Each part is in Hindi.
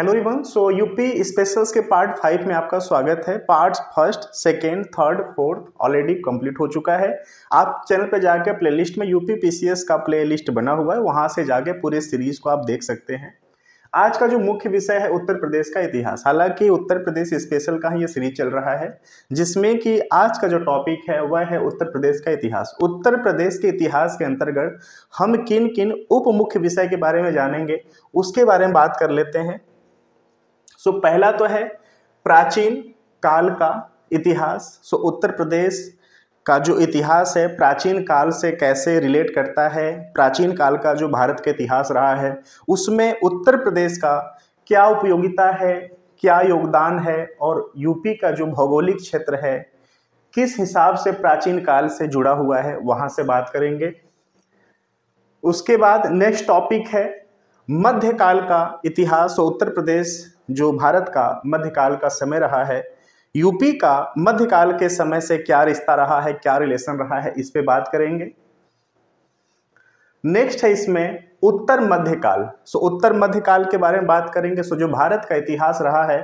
हेलो एवरीवन, सो यूपी स्पेशल्स के पार्ट 5 में आपका स्वागत है। Part first, second, third, fourth already complete हो चुका है। आप चैनल पे जाकर प्लेलिस्ट में यूपी पीसीएस का प्लेलिस्ट बना हुआ है, वहां से जाके पूरे सीरीज को आप देख सकते हैं। आज का जो मुख्य विषय है उत्तर प्रदेश का इतिहास। हालांकि उत्तर प्रदेश स्पेशल का ही ये सीरीज चल रहा है, जिसमें कि आज का जो टॉपिक है वह है उत्तर प्रदेश का इतिहास। उत्तर प्रदेश के इतिहास के अंतर्गत हम किन किन उप मुख्य विषय के बारे में जानेंगे, उसके बारे में बात कर लेते हैं। सो पहला तो है प्राचीन काल का इतिहास। सो उत्तर प्रदेश का जो इतिहास है प्राचीन काल से कैसे रिलेट करता है, प्राचीन काल का जो भारत का इतिहास रहा है उसमें उत्तर प्रदेश का क्या उपयोगिता है, क्या योगदान है, और यूपी का जो भौगोलिक क्षेत्र है किस हिसाब से प्राचीन काल से जुड़ा हुआ है, वहां से बात करेंगे। उसके बाद नेक्स्ट टॉपिक है मध्यकाल का इतिहास। उत्तर प्रदेश जो भारत का मध्यकाल का समय रहा है, यूपी का मध्यकाल के समय से क्या रिश्ता रहा है, क्या रिलेशन रहा है, इस पे बात करेंगे। नेक्स्ट है इसमें उत्तर मध्यकाल। उत्तर मध्यकाल के बारे में बात करेंगे। जो भारत का इतिहास रहा है,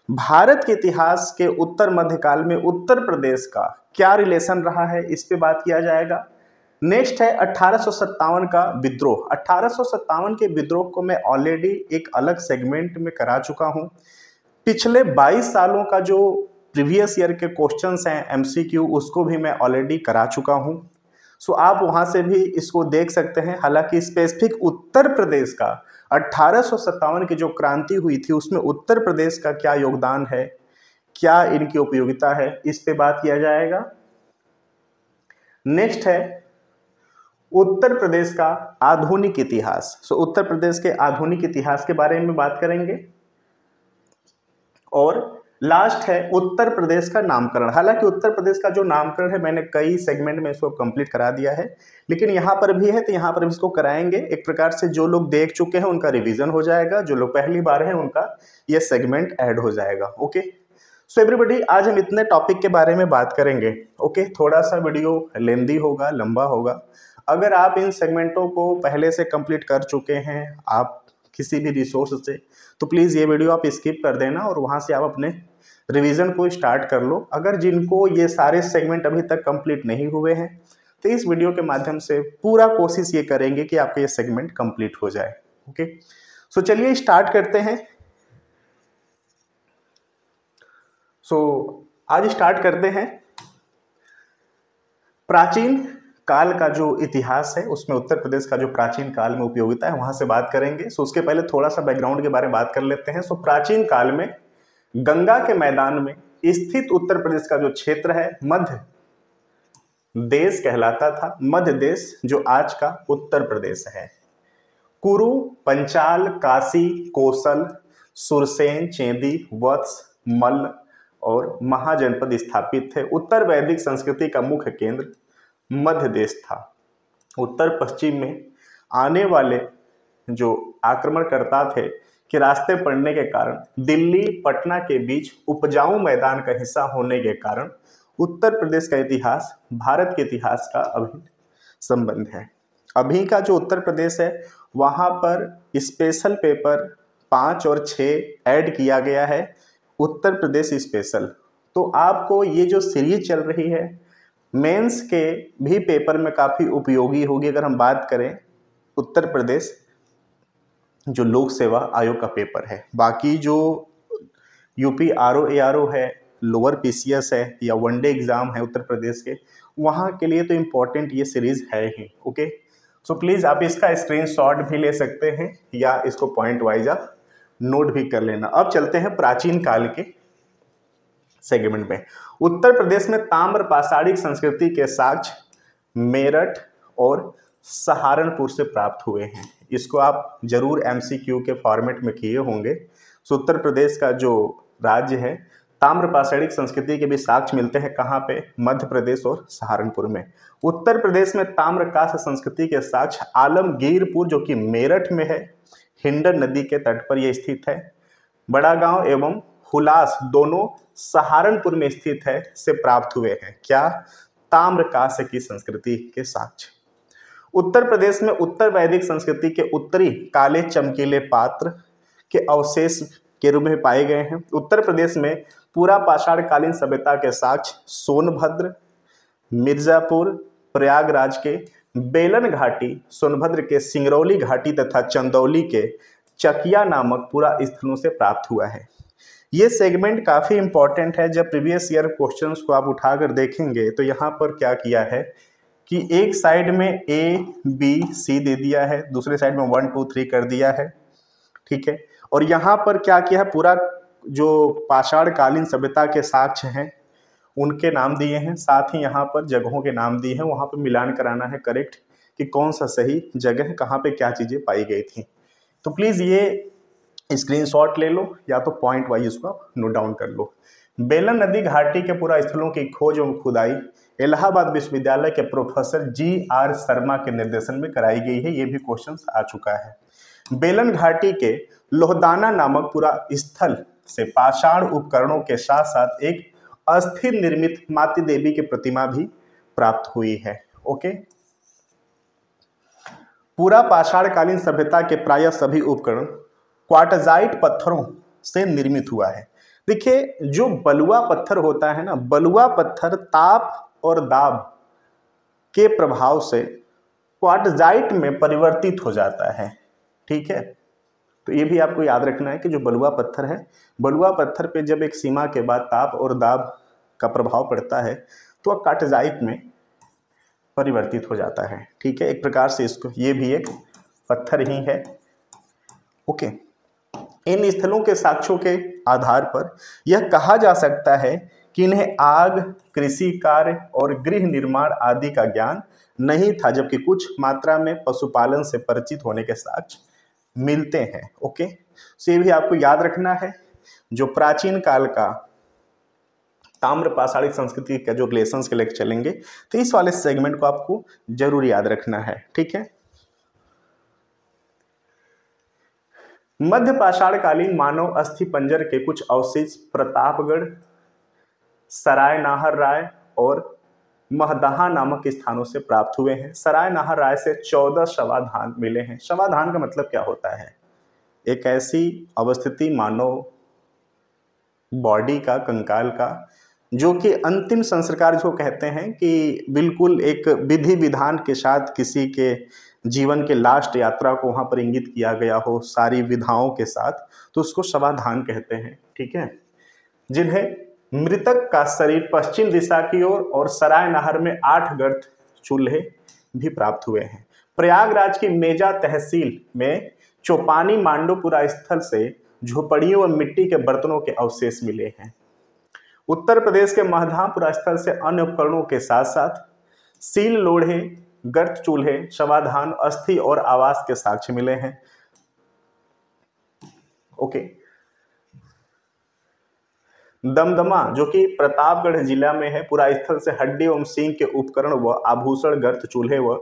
भारत के इतिहास के उत्तर मध्यकाल में उत्तर प्रदेश का क्या रिलेशन रहा है, इस पे बात किया जाएगा। नेक्स्ट है 1857 का विद्रोह। 1857 के विद्रोह को मैं ऑलरेडी एक अलग सेगमेंट में करा चुका हूं। पिछले 22 सालों का जो प्रीवियस ईयर के क्वेश्चंस हैं एमसीक्यू, उसको भी मैं ऑलरेडी करा चुका हूं। आप वहां से भी इसको देख सकते हैं। हालांकि स्पेसिफिक उत्तर प्रदेश का 1857 की जो क्रांति हुई थी उसमें उत्तर प्रदेश का क्या योगदान है, क्या इनकी उपयोगिता है, इस पे बात किया जाएगा। नेक्स्ट है उत्तर प्रदेश का आधुनिक इतिहास। उत्तर प्रदेश के आधुनिक इतिहास के बारे में बात करेंगे। और लास्ट है उत्तर प्रदेश का नामकरण। हालांकि उत्तर प्रदेश का जो नामकरण है मैंने कई सेगमेंट में इसको कंप्लीट करा दिया है, लेकिन यहाँ पर भी है तो यहाँ पर भी इसको कराएंगे। एक प्रकार से जो लोग देख चुके हैं उनका रिवीजन हो जाएगा, जो लोग पहली बार हैं उनका ये सेगमेंट ऐड हो जाएगा। ओके, सो एवरीबॉडी, आज हम इतने टॉपिक के बारे में बात करेंगे। ओके, थोड़ा सा वीडियो लेंदी होगा, लंबा होगा। अगर आप इन सेगमेंटों को पहले से कंप्लीट कर चुके हैं आप किसी भी रिसोर्स से, तो प्लीज़ ये वीडियो आप स्किप कर देना और वहाँ से आप अपने रिवीजन को स्टार्ट कर लो। अगर जिनको ये सारे सेगमेंट अभी तक कंप्लीट नहीं हुए हैं तो इस वीडियो के माध्यम से पूरा कोशिश ये करेंगे कि आपका ये सेगमेंट कंप्लीट हो जाए। ओके, सो चलिए स्टार्ट करते हैं। आज स्टार्ट करते हैं प्राचीन काल का जो इतिहास है, उसमें उत्तर प्रदेश का जो प्राचीन काल में उपयोगिता है वहां से बात करेंगे। उसके पहले थोड़ा सा बैकग्राउंड के बारे में बात कर लेते हैं। प्राचीन काल में गंगा के मैदान में स्थित उत्तर प्रदेश का जो क्षेत्र है मध्य देश कहलाता था। मध्य देश जो आज का उत्तर प्रदेश है। कुरु, पंचाल, काशी, कोसल, सुरसेन, चेदी, वत्स, मल्ल और महाजनपद स्थापित थे। उत्तर वैदिक संस्कृति का मुख्य केंद्र मध्य देश था। उत्तर पश्चिम में आने वाले जो आक्रमणकर्ता थे कि रास्ते पड़ने के कारण दिल्ली पटना के बीच उपजाऊ मैदान का हिस्सा होने के कारण उत्तर प्रदेश का इतिहास भारत के इतिहास का अभिन्न संबंध है। अभी का जो उत्तर प्रदेश है वहाँ पर स्पेशल पेपर 5 और 6 ऐड किया गया है, उत्तर प्रदेश स्पेशल। तो आपको ये जो सीरीज चल रही है मेंस के भी पेपर में काफ़ी उपयोगी होगी। अगर हम बात करें उत्तर प्रदेश जो लोक सेवा आयोग का पेपर है, बाकी जो यूपी आरओ एआरओ है, लोअर पीसीएस है या वनडे एग्जाम है उत्तर प्रदेश के, वहाँ के लिए तो इम्पोर्टेंट ये सीरीज है ही। ओके, सो प्लीज़ आप इसका स्क्रीनशॉट भी ले सकते हैं या इसको पॉइंट वाइज आप नोट भी कर लेना। अब चलते हैं प्राचीन काल के सेगमेंट में। उत्तर प्रदेश में ताम्र पाषाणिक संस्कृति के साक्ष्य मेरठ और सहारनपुर से प्राप्त हुए हैं। इसको आप जरूर एमसीक्यू के फॉर्मेट में किए होंगे। उत्तर प्रदेश का जो राज्य है ताम्र पाषाणिक संस्कृति के भी साक्ष्य मिलते हैं कहाँ पे, मध्य प्रदेश और सहारनपुर में। उत्तर प्रदेश में ताम्रकांस्य संस्कृति के साक्ष्य आलमगीरपुर जो कि मेरठ में है, हिंडन नदी के तट पर यह स्थित है। बड़ा गांव एवं हुलास दोनों सहारनपुर में स्थित है से प्राप्त हुए हैं। क्या? ताम्रकांस्य की संस्कृति के साक्ष्य। उत्तर प्रदेश में उत्तर वैदिक संस्कृति के उत्तरी काले चमकीले पात्र के अवशेष के रूप में पाए गए हैं। उत्तर प्रदेश में पूरा पाषाण कालीन सभ्यता के साक्ष्य सोनभद्र, मिर्जापुर, प्रयागराज के बेलन घाटी, सोनभद्र के सिंगरौली घाटी तथा चंदौली के चकिया नामक पुरा स्थलों से प्राप्त हुआ है। ये सेगमेंट काफ़ी इंपॉर्टेंट है। जब प्रीवियस ईयर क्वेश्चंस को आप उठाकर देखेंगे तो यहाँ पर क्या किया है कि एक साइड में A, B, C दे दिया है, दूसरे साइड में 1, 2, 3 कर दिया है, ठीक है। और यहाँ पर क्या किया है, पूरा जो पाषाण कालीन सभ्यता के साक्ष्य हैं उनके नाम दिए हैं, साथ ही यहाँ पर जगहों के नाम दिए हैं। वहाँ पर मिलान कराना है करेक्ट कि कौन सा सही जगह, कहाँ पे क्या चीज़ें पाई गई थी। तो प्लीज़ ये स्क्रीनशॉट ले लो या तो पॉइंट वाइज इसको आप नोट डाउन कर लो। बेलन नदी घाटी के पुरा स्थलों की खोज एवं खुदाई इलाहाबाद विश्वविद्यालय के प्रोफेसर GR शर्मा के निर्देशन में कराई गई है। ये भी क्वेश्चन आ चुका है। बेलन घाटी के लोहदाना नामक पुरा स्थल से पाषाण उपकरणों के साथ साथ एक अस्थिर निर्मित माती देवी की प्रतिमा भी प्राप्त हुई है। ओके, पूरा पाषाण कालीन सभ्यता के प्रायः सभी उपकरण क्वार्टजाइट पत्थरों से निर्मित हुआ है। देखिए, जो बलुआ पत्थर होता है ना, बलुआ पत्थर ताप और दाब के प्रभाव से क्वार्टजाइट में परिवर्तित हो जाता है, ठीक है। तो ये भी आपको याद रखना है कि जो बलुआ पत्थर है, बलुआ पत्थर पे जब एक सीमा के बाद ताप और दाब का प्रभाव पड़ता है तो वह क्वार्टजाइट में परिवर्तित हो जाता है, ठीक है। एक प्रकार से इसको, ये भी एक पत्थर ही है। ओके, इन स्थलों के साक्ष्यों के आधार पर यह कहा जा सकता है कि इन्हें आग, कृषि कार्य और गृह निर्माण आदि का ज्ञान नहीं था, जबकि कुछ मात्रा में पशुपालन से परिचित होने के साक्ष्य मिलते हैं। ओके, तो ये भी आपको याद रखना है। जो प्राचीन काल का ताम्र पाषाणिक संस्कृति का जो रिलेशंस के लेकर चलेंगे तो इस वाले सेगमेंट को आपको जरूर याद रखना है, ठीक है। मध्य पाषाण कालीन मानव अस्थि पंजर के कुछ अवशेष प्रतापगढ़, सराय नाहर राय और महदहा नामक स्थानों से प्राप्त हुए हैं। सराय नाहर राय से 14 शवाधान मिले हैं। शवाधान का मतलब क्या होता है? एक ऐसी अवस्थिति मानव बॉडी का, कंकाल का, जो कि अंतिम संस्कार जो कहते हैं कि बिल्कुल एक विधि विधान के साथ किसी के जीवन के लास्ट यात्रा को वहाँ पर इंगित किया गया हो सारी विधाओं के साथ, तो उसको शवाधान कहते हैं, ठीक है। जिन्हें मृतक का शरीर पश्चिम दिशा की ओर और सराय नाहर में 8 गर्त चूल्हे भी प्राप्त हुए हैं। प्रयागराज की मेजा तहसील में चौपानी मांडोपुरा स्थल से झोपड़ियों और मिट्टी के बर्तनों के अवशेष मिले हैं। उत्तर प्रदेश के महधापुरा स्थल से अन्य उपकरणों के साथ साथ सील लोढ़े, गर्त चूल्हे, शवाधान, अस्थि और आवास के साक्ष्य मिले हैं। ओके, दमदमा जो कि प्रतापगढ़ जिला में है, पूरा स्थल से हड्डी एवं सींग के उपकरण व आभूषण, गर्त चूल्हे व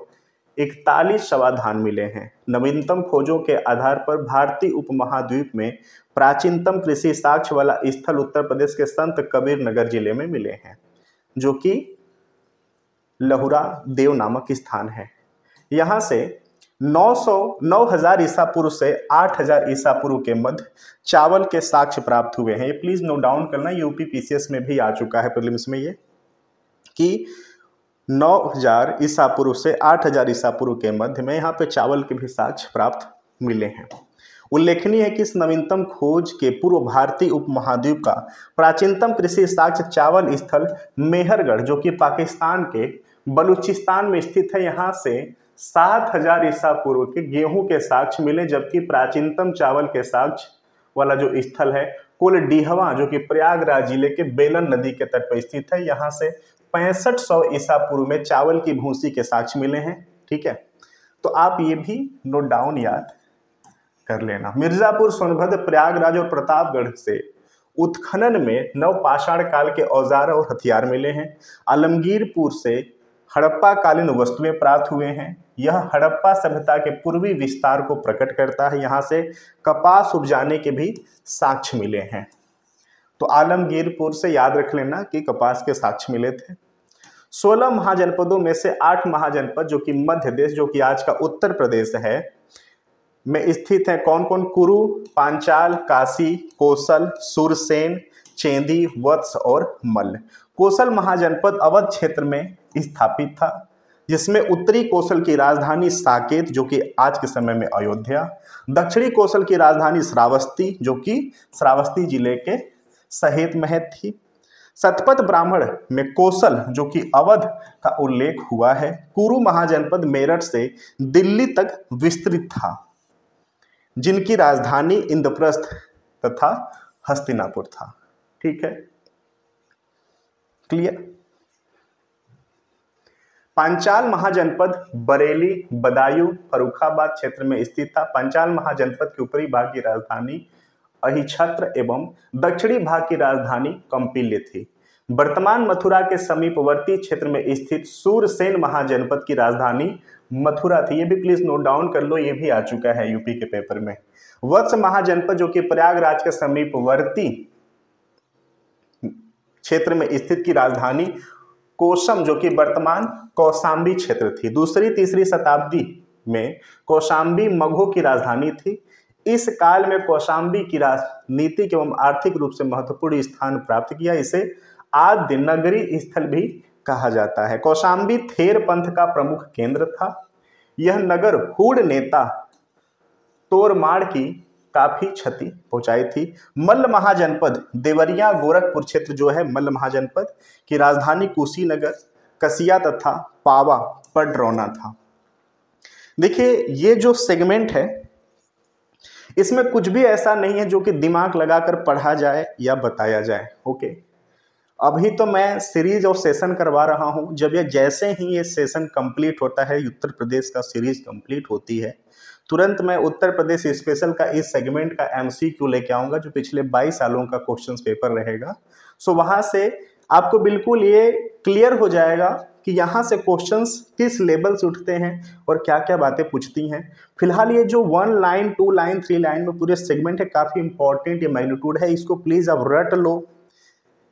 41 शवाधान मिले हैं। नवीनतम खोजों के आधार पर भारतीय उपमहाद्वीप में प्राचीनतम कृषि साक्ष्य वाला स्थल उत्तर प्रदेश के संत कबीर नगर जिले में मिले हैं, जो कि लहुरा देव नामक स्थान है। यहाँ से 9000 ईसा पूर्व से 8000 ईसा पूर्व के मध्य चावल के साक्ष्य प्राप्त हुए हैं। ये प्लीज नोट डाउन करना, यूपी पीसीएस में भी आ चुका है प्रीलिम्स में, ये कि 9000 ईसा पूर्व से 8000 ईसा पूर्व के मध्य में यहाँ पे चावल के भी साक्ष्य प्राप्त मिले हैं। उल्लेखनीय है कि इस नवीनतम खोज के पूर्व भारतीय उपमहाद्वीप का प्राचीनतम कृषि साक्ष्य चावल स्थल मेहरगढ़, जो कि पाकिस्तान के बलूचिस्तान में स्थित है, यहाँ से 7000 ईसा पूर्व के गेहूं के साक्ष्य मिले, जबकि प्राचीनतम चावल के साक्ष्य वाला जो स्थल है कुलडीहवा, जो कि प्रयागराज जिले के बेलन नदी के तट पर स्थित है, यहाँ से 6500 ईसा पूर्व में चावल की भूसी के साक्ष्य मिले हैं, ठीक है। तो आप ये भी नोट डाउन याद कर लेना। मिर्जापुर, सोनभद्र, प्रयागराज और प्रतापगढ़ से उत्खनन में नवपाषाण काल के औजार और हथियार मिले हैं। आलमगीरपुर से हड़प्पा कालीन वस्तुएं प्राप्त हुए हैं। यह हड़प्पा सभ्यता के पूर्वी विस्तार को प्रकट करता है। यहाँ से कपास उपजाने के भी साक्ष्य मिले हैं। तो आलमगीरपुर से याद रख लेना कि कपास के साक्ष्य मिले थे। 16 महाजनपदों में से 8 महाजनपद, जो कि मध्य देश, जो कि आज का उत्तर प्रदेश है, में स्थित है कौन कौन? कुरु, पांचाल, काशी, कोसल, सुरसेन, चेंदी, वत्स और मल्ल। कोसल महाजनपद अवध क्षेत्र में स्थापित था, जिसमें उत्तरी कोसल की राजधानी साकेत जो कि आज के समय में अयोध्या, दक्षिणी कोसल की राजधानी श्रावस्ती जो कि श्रावस्ती जिले के सहेत में थी। शतपथ ब्राह्मण में कोसल जो कि अवध का उल्लेख हुआ है। कुरु महाजनपद मेरठ से दिल्ली तक विस्तृत था, जिनकी राजधानी इंद्रप्रस्थ तथा हस्तिनापुर था। ठीक है, क्लियर। पांचाल महाजनपद बरेली, बदायूं, फर्रुखाबाद क्षेत्र में स्थित था। पांचाल महाजनपद के ऊपरी भाग की राजधानी अहिछत्र एवं दक्षिणी भाग की राजधानी कंपिल्य थी। वर्तमान मथुरा के समीपवर्ती क्षेत्र में स्थित सूरसेन महाजनपद की राजधानी मथुरा थी। ये भी प्लीज नोट डाउन कर लो, ये भी आ चुका है यूपी के पेपर में। वत्स महाजनपद जो कि प्रयागराज के समीपवर्ती क्षेत्र में स्थित की राजधानी कोसम जो कि वर्तमान कौशाम्बी क्षेत्र थी। दूसरी तीसरी शताब्दी में कौशाम्बी मगधों की राजधानी थी। इस काल में कौशाम्बी की राजनीतिक एवं आर्थिक रूप से महत्वपूर्ण स्थान प्राप्त किया। इसे आद्य नगरी स्थल भी कहा जाता है। कौशाम्बी थेर पंथ का प्रमुख केंद्र था। यह नगर हूण नेता तोरमाड़ की काफी क्षति पहुंचाई थी। मल्ल महाजनपद देवरिया गोरखपुर क्षेत्र जो है मल्ल महाजनपद की राजधानी कुशीनगर, कसिया तथा पावा पडरौना था। देखिए ये जो सेगमेंट है इसमें कुछ भी ऐसा नहीं है जो कि दिमाग लगाकर पढ़ा जाए या बताया जाए। ओके, अभी तो मैं सीरीज और सेशन करवा रहा हूं। जब ये जैसे ही ये सेशन कंप्लीट होता है, उत्तर प्रदेश का सीरीज कंप्लीट होती है, तुरंत मैं उत्तर प्रदेश स्पेशल का इस सेगमेंट का एमसीक्यू लेके आऊंगा जो पिछले 22 सालों का क्वेश्चंस पेपर रहेगा। सो वहां से आपको बिल्कुल ये क्लियर हो जाएगा कि यहाँ से क्वेश्चंस किस लेवल से उठते हैं और क्या क्या बातें पूछती हैं। फिलहाल ये जो 1 लाइन 2 लाइन 3 लाइन में पूरे सेगमेंट है, काफ़ी इंपॉर्टेंट ये मैग्नीट्यूड है। इसको प्लीज़ आप रट लो,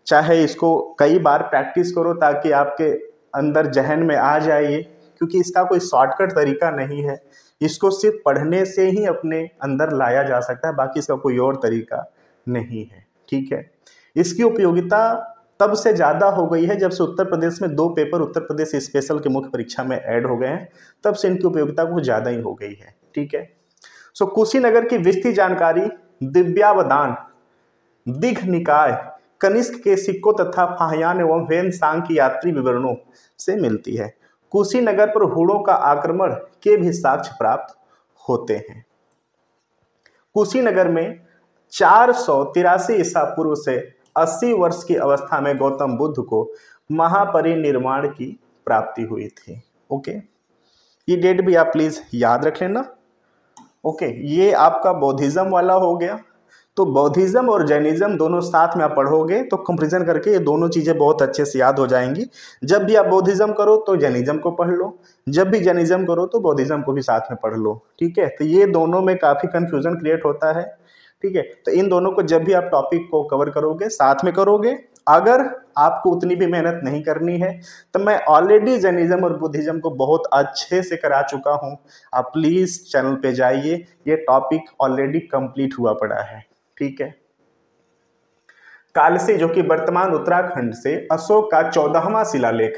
चाहे इसको कई बार प्रैक्टिस करो ताकि आपके अंदर जहन में आ जाए, क्योंकि इसका कोई शॉर्टकट तरीका नहीं है। इसको सिर्फ पढ़ने से ही अपने अंदर लाया जा सकता है, बाकी इसका कोई और तरीका नहीं है। ठीक है, इसकी उपयोगिता तब से ज़्यादा हो गई है जब से उत्तर प्रदेश में 2 पेपर उत्तर प्रदेश स्पेशल के मुख्य परीक्षा में ऐड हो गए हैं, तब से इनकी उपयोगिता कुछ ज़्यादा ही हो गई है। ठीक है, सो कुशीनगर की विस्तृत जानकारी दिव्यावदान, दिघ निकाय, कनिष्क के सिक्कों तथा फाहियान एवं वेनसांग की यात्री विवरणों से मिलती है। कुशीनगर पर हूणों का आक्रमण के भी साक्ष्य प्राप्त होते हैं। कुशीनगर में 483 ईसा पूर्व से 80 वर्ष की अवस्था में गौतम बुद्ध को महापरिनिर्वाण की प्राप्ति हुई थी। ओके, ये डेट भी आप प्लीज याद रख लेना। ओके, ये आपका बौद्धिज्म वाला हो गया। तो बौद्धिज्म और जैनिज्म दोनों साथ में आप पढ़ोगे तो कंपैरिजन करके ये दोनों चीज़ें बहुत अच्छे से याद हो जाएंगी। जब भी आप बौद्धिज्म करो तो जैनिज्म को पढ़ लो, जब भी जैनिज्म करो तो बौद्धिज्म को भी साथ में पढ़ लो। ठीक है, तो ये दोनों में काफ़ी कन्फ्यूजन क्रिएट होता है। ठीक है, तो इन दोनों को जब भी आप टॉपिक को कवर करोगे साथ में करोगे। अगर आपको उतनी भी मेहनत नहीं करनी है तो मैं ऑलरेडी जैनिज्म और बुद्धिज्म को बहुत अच्छे से करा चुका हूँ। आप प्लीज़ चैनल पे जाइए, ये टॉपिक ऑलरेडी कंप्लीट हुआ पड़ा है। ठीक है, कालसी जो कि वर्तमान उत्तराखंड से अशोक का 14वां शिलालेख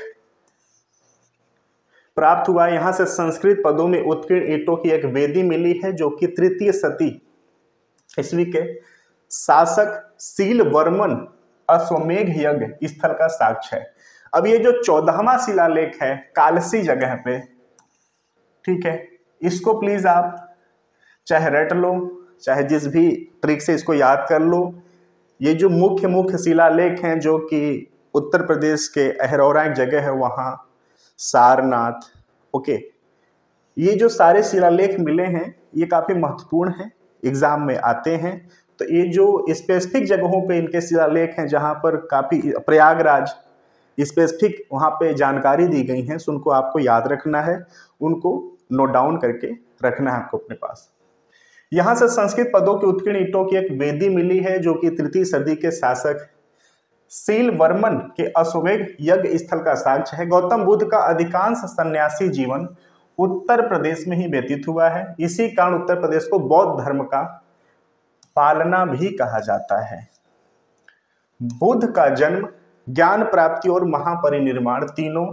प्राप्त हुआ। यहां से संस्कृत पदों में उत्कीर्ण ईंटों की एक वेदी मिली है जो कि तृतीय शती ईस्वी के शासक शीलवर्मन अश्वमेघ यज्ञ स्थल का साक्ष्य है। अब ये जो 14वां शिलालेख है कालसी जगह पे, ठीक है, इसको प्लीज आप चाहे रट लो, चाहे जिस भी ट्रिक से इसको याद कर लो। ये जो मुख्य शिलालेख हैं जो कि उत्तर प्रदेश के अहरौरा एक जगह है वहाँ, सारनाथ, ओके, ये जो सारे शिलालेख मिले हैं ये काफ़ी महत्वपूर्ण हैं, एग्जाम में आते हैं। तो ये जो स्पेसिफिक जगहों पे इनके शिलालेख हैं जहाँ पर काफ़ी प्रयागराज स्पेसिफिक वहाँ पे जानकारी दी गई हैं, सो उनको आपको याद रखना है, उनको नोट डाउन करके रखना है आपको अपने पास। यहाँ से संस्कृत पदों की उत्कीर्ण ईंटों की एक वेदी मिली है जो कि तृतीय सदी के शासक शीलवर्मन के अश्वमेध यज्ञ स्थल का साक्ष्य है। गौतम बुद्ध का अधिकांश सन्यासी जीवन उत्तर प्रदेश में ही व्यतीत हुआ है। इसी कारण उत्तर प्रदेश को बौद्ध धर्म का पालना भी कहा जाता है। बुद्ध का जन्म, ज्ञान प्राप्ति और महापरिनिर्वाण तीनों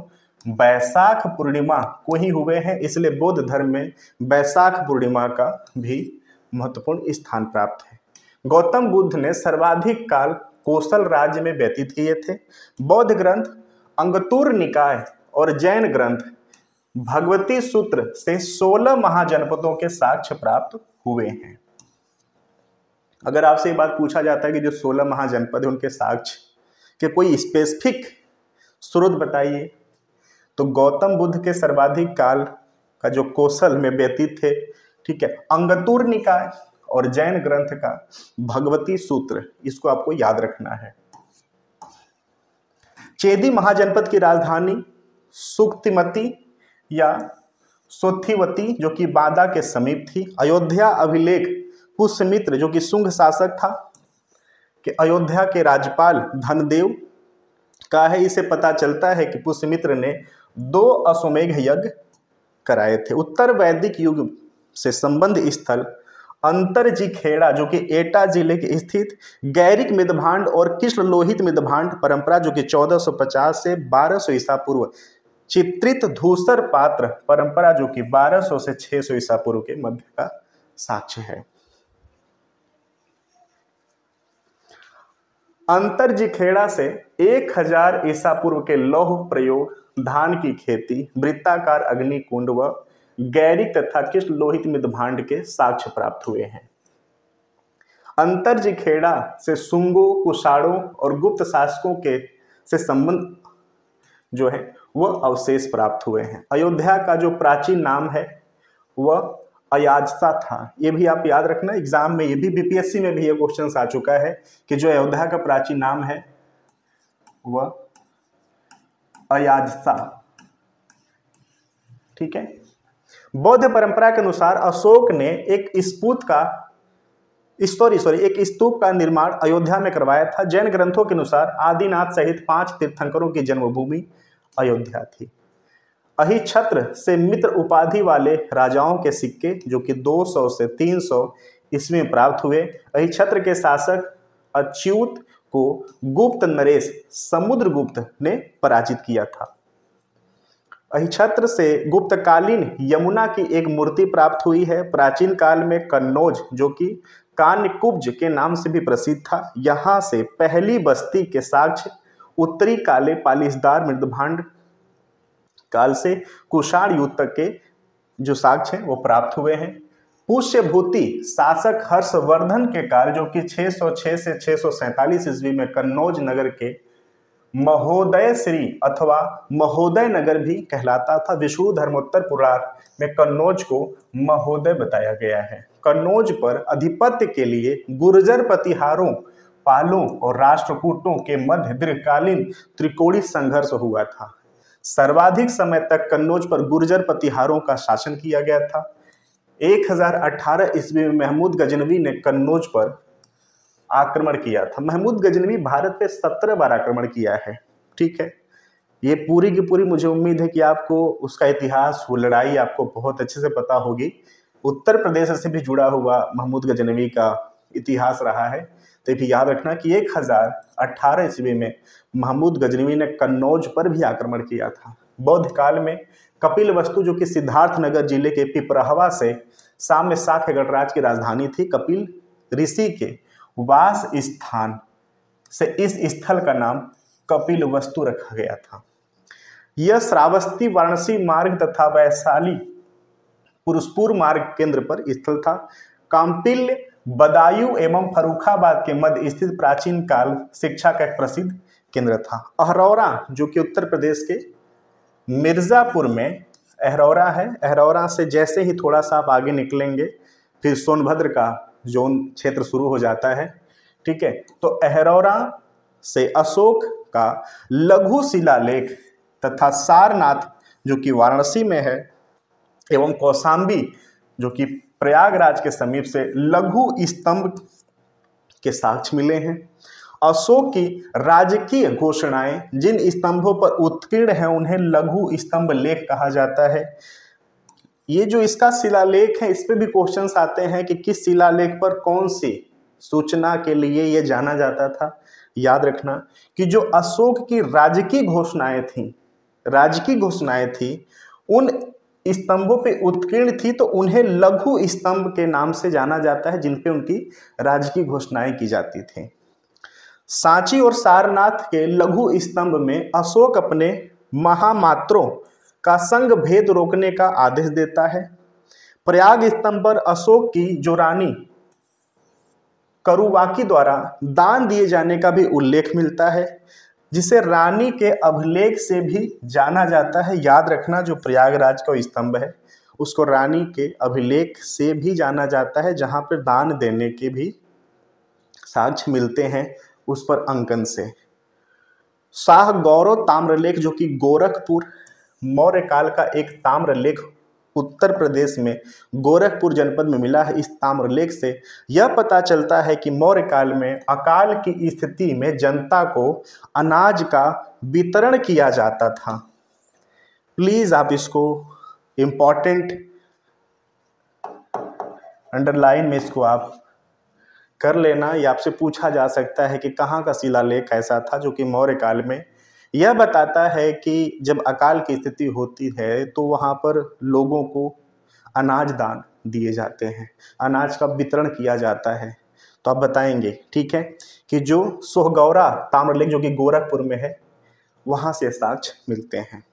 वैशाख पूर्णिमा को ही हुए हैं, इसलिए बौद्ध धर्म में वैशाख पूर्णिमा का भी महत्वपूर्ण स्थान प्राप्त है। गौतम बुद्ध ने सर्वाधिक काल कोसल राज्य में व्यतीत किए थे। बौद्ध ग्रंथ अंगुत्तर निकाय और जैन ग्रंथ भगवती सूत्र से 16 महाजनपदों के साक्ष्य प्राप्त हुए हैं। अगर आपसे ये बात पूछा जाता है कि जो 16 महाजनपद है उनके साक्ष्य के कोई स्पेसिफिक स्रोत बताइए, तो गौतम बुद्ध के सर्वाधिक काल का जो कौशल में व्यतीत थे, ठीक है, अंगुत्तर निकाय और जैन ग्रंथ का भगवती सूत्र, इसको आपको याद रखना है। चेदी महाजनपद की राजधानी सुक्तिमती या सोथिवती जो कि बादा के समीप थी। अयोध्या अभिलेख पुष्यमित्र जो कि शुंग शासक था कि अयोध्या के राज्यपाल धनदेव का है। इसे पता चलता है कि पुष्यमित्र ने 2 अश्वमेध यज्ञ कराए थे। उत्तर वैदिक युग से संबंध स्थल अंतरजीखेड़ा जो कि एटा जिले के स्थित गैरिक मृदभांड और कृष्ण लोहित मृदभांड परंपरा जो कि 1450 से 1200 ईसा पूर्व, चित्रित धूसर पात्र परंपरा जो कि 1200 से 600 ईसा पूर्व के मध्य का साक्ष्य है। अंतरजीखेड़ा से 1000 ईसा पूर्व के लौह प्रयोग, धान की खेती, वृत्ताकार अग्निकुंड व गैरिक तथा कृष्ण लोहित मृदभांड के साक्ष्य प्राप्त हुए हैं। अंतरजीखेड़ा से शुंगों, कुषाणों और गुप्त शासकों के से संबंध जो है वह अवशेष प्राप्त हुए हैं। अयोध्या का जो प्राचीन नाम है वह अयाजसा था। ये भी आप याद रखना, एग्जाम में ये भी बीपीएससी में भी ये क्वेश्चन आ चुका है कि जो अयोध्या का प्राचीन नाम है वह अयाजसा, ठीक है। बौद्ध परंपरा के अनुसार अशोक ने एक स्तूप का निर्माण अयोध्या में करवाया था। जैन ग्रंथों के अनुसार आदिनाथ सहित 5 तीर्थंकरों की जन्मभूमि अयोध्या थी। अहिछत्र से मित्र उपाधि वाले राजाओं के सिक्के जो कि 200 से 300 ईस्वी में प्राप्त हुए। अहिछत्र के शासक अच्युत को गुप्त नरेश समुद्रगुप्त ने पराजित किया था। अहिछत्र से गुप्तकालीन यमुना की एक मूर्ति प्राप्त हुई है। प्राचीन काल में कन्नौज जो कि कान्यकुब्ज के नाम से भी प्रसिद्ध था, यहाँ से पहली बस्ती के साक्ष्य उत्तरी काले पालिशदार मृदभांड काल से कुषाण युग तक के जो साक्ष्य हैं वो प्राप्त हुए हैं। पुष्यभूति शासक हर्षवर्धन के काल जो कि 606 से 647 ईस्वी में कन्नौज नगर के महोदय श्री अथवा महोदय नगर भी कहलाता था। विष्णु धर्मोत्तर पुराण में कन्नौज को महोदय बताया गया है। कन्नौज पर आधिपत्य के लिए गुर्जर प्रतिहारों, पालों और राष्ट्रकूटों के मध्य दीर्घकालीन त्रिकोणीय संघर्ष हुआ था। सर्वाधिक समय तक कन्नौज पर गुर्जर प्रतिहारों का शासन किया गया था। 1018 ईस्वी में महमूद गजनवी ने कन्नौज पर आक्रमण किया था। महमूद गजनवी भारत पे 17 बार आक्रमण किया है, ठीक है। ये पूरी की पूरी मुझे उम्मीद है कि आपको उसका इतिहास, वो लड़ाई आपको बहुत अच्छे से पता होगी। उत्तर प्रदेश से भी जुड़ा हुआ महमूद गजनवी का इतिहास रहा है। तो भी याद रखना कि 1018 ईस्वी में महमूद गजनवी ने कन्नौज पर भी आक्रमण किया था। बौद्ध काल में कपिलवस्तु जो कि सिद्धार्थनगर जिले के पिपरहवा से साम्य शाक्य गणराज्य की राजधानी थी, कपिल ऋषि के वास स्थान से इस स्थल का नाम कपिलवस्तु रखा गया था। यह श्रावस्ती वाराणसी मार्ग तथा वैशाली पुरुषपुर मार्ग केंद्र पर स्थल था। काम्पिल्य, बदायूं एवं फर्रुखाबाद के मध्य स्थित प्राचीन काल शिक्षा का एक प्रसिद्ध केंद्र था। अहरौरा जो कि उत्तर प्रदेश के मिर्जापुर में अहरौरा है। अहरौरा से जैसे ही थोड़ा सा आप आगे निकलेंगे फिर सोनभद्र का जोन क्षेत्र शुरू हो जाता है, ठीक है। तो अहरौरा से अशोक का लघु शिलालेख तथा सारनाथ जो कि वाराणसी में है एवं कौशाम्बी जो कि प्रयागराज के समीप से लघु स्तंभ के साक्ष्य मिले हैं। अशोक की राजकीय घोषणाएं जिन स्तंभों पर उत्कीर्ण हैं उन्हें लघु स्तंभ लेख कहा जाता है। ये जो इसका शिलालेख है इस पे भी क्वेश्चंस आते हैं कि किस शिलालेख पर कौन सी सूचना के लिए ये जाना जाता था। याद रखना कि जो अशोक की राजकीय घोषणाएं थी उन स्तंभों पे उत्कीर्ण थी, तो उन्हें लघु स्तंभ के नाम से जाना जाता है, जिन पे उनकी राजकीय घोषणाएं की जाती थी। सांची और सारनाथ के लघु स्तंभ में अशोक अपने महामात्रों का संघ भेद रोकने का आदेश देता है। प्रयाग स्तंभ पर अशोक की जो रानी करुवाकी द्वारा दान दिए जाने का भी उल्लेख मिलता है, जिसे रानी के अभिलेख से भी जाना जाता है। याद रखना जो प्रयागराज का स्तंभ है उसको रानी के अभिलेख से भी जाना जाता है, जहां पर दान देने के भी साक्ष्य मिलते हैं उस पर अंकन से। शाह गौरव ताम्रलेख जो कि गोरखपुर मौर्य काल का एक ताम्रलेख उत्तर प्रदेश में गोरखपुर जनपद में मिला है। इस ताम्रलेख से यह पता चलता है कि मौर्य काल में अकाल की स्थिति में जनता को अनाज का वितरण किया जाता था। प्लीज आप इसको इम्पोर्टेंट अंडरलाइन में इसको आप कर लेना। ये आपसे पूछा जा सकता है कि कहाँ का शिलालेख ऐसा था जो कि मौर्य काल में यह बताता है कि जब अकाल की स्थिति होती है तो वहाँ पर लोगों को अनाज दान दिए जाते हैं, अनाज का वितरण किया जाता है। तो आप बताएंगे ठीक है कि जो सोहगौरा ताम्रलेख जो कि गोरखपुर में है वहाँ से साक्ष्य मिलते हैं।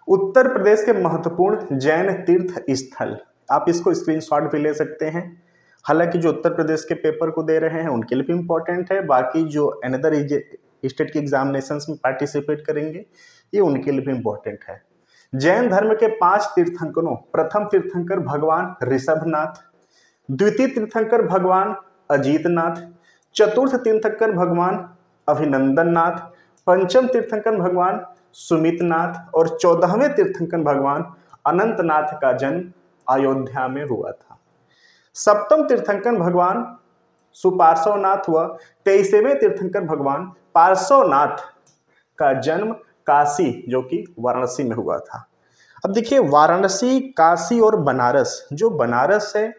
उत्तर प्रदेश के महत्वपूर्ण जैन तीर्थ स्थल, आप इसको स्क्रीनशॉट भी ले सकते हैं। हालांकि जो उत्तर प्रदेश के पेपर को दे रहे हैं उनके लिए भी इम्पोर्टेंट है, बाकी जो अनदर स्टेट के एग्जामिनेशंस में पार्टिसिपेट करेंगे ये उनके लिए भी इम्पोर्टेंट है। जैन धर्म के 5 तीर्थंकरों, प्रथम तीर्थंकर भगवान ऋषभनाथ, द्वितीय तीर्थंकर भगवान अजीतनाथ, चतुर्थ तीर्थंकर भगवान अभिनंदननाथ, पंचम तीर्थंकर भगवान सुमितनाथ और 14वें तीर्थंकर भगवान अनंतनाथ का जन्म अयोध्या में हुआ था। सप्तम तीर्थंकर भगवान सुपार्श्वनाथ व 23वें तीर्थंकर भगवान पार्श्वनाथ का जन्म काशी जो कि वाराणसी में हुआ था। अब देखिए वाराणसी, काशी और बनारस, जो बनारस है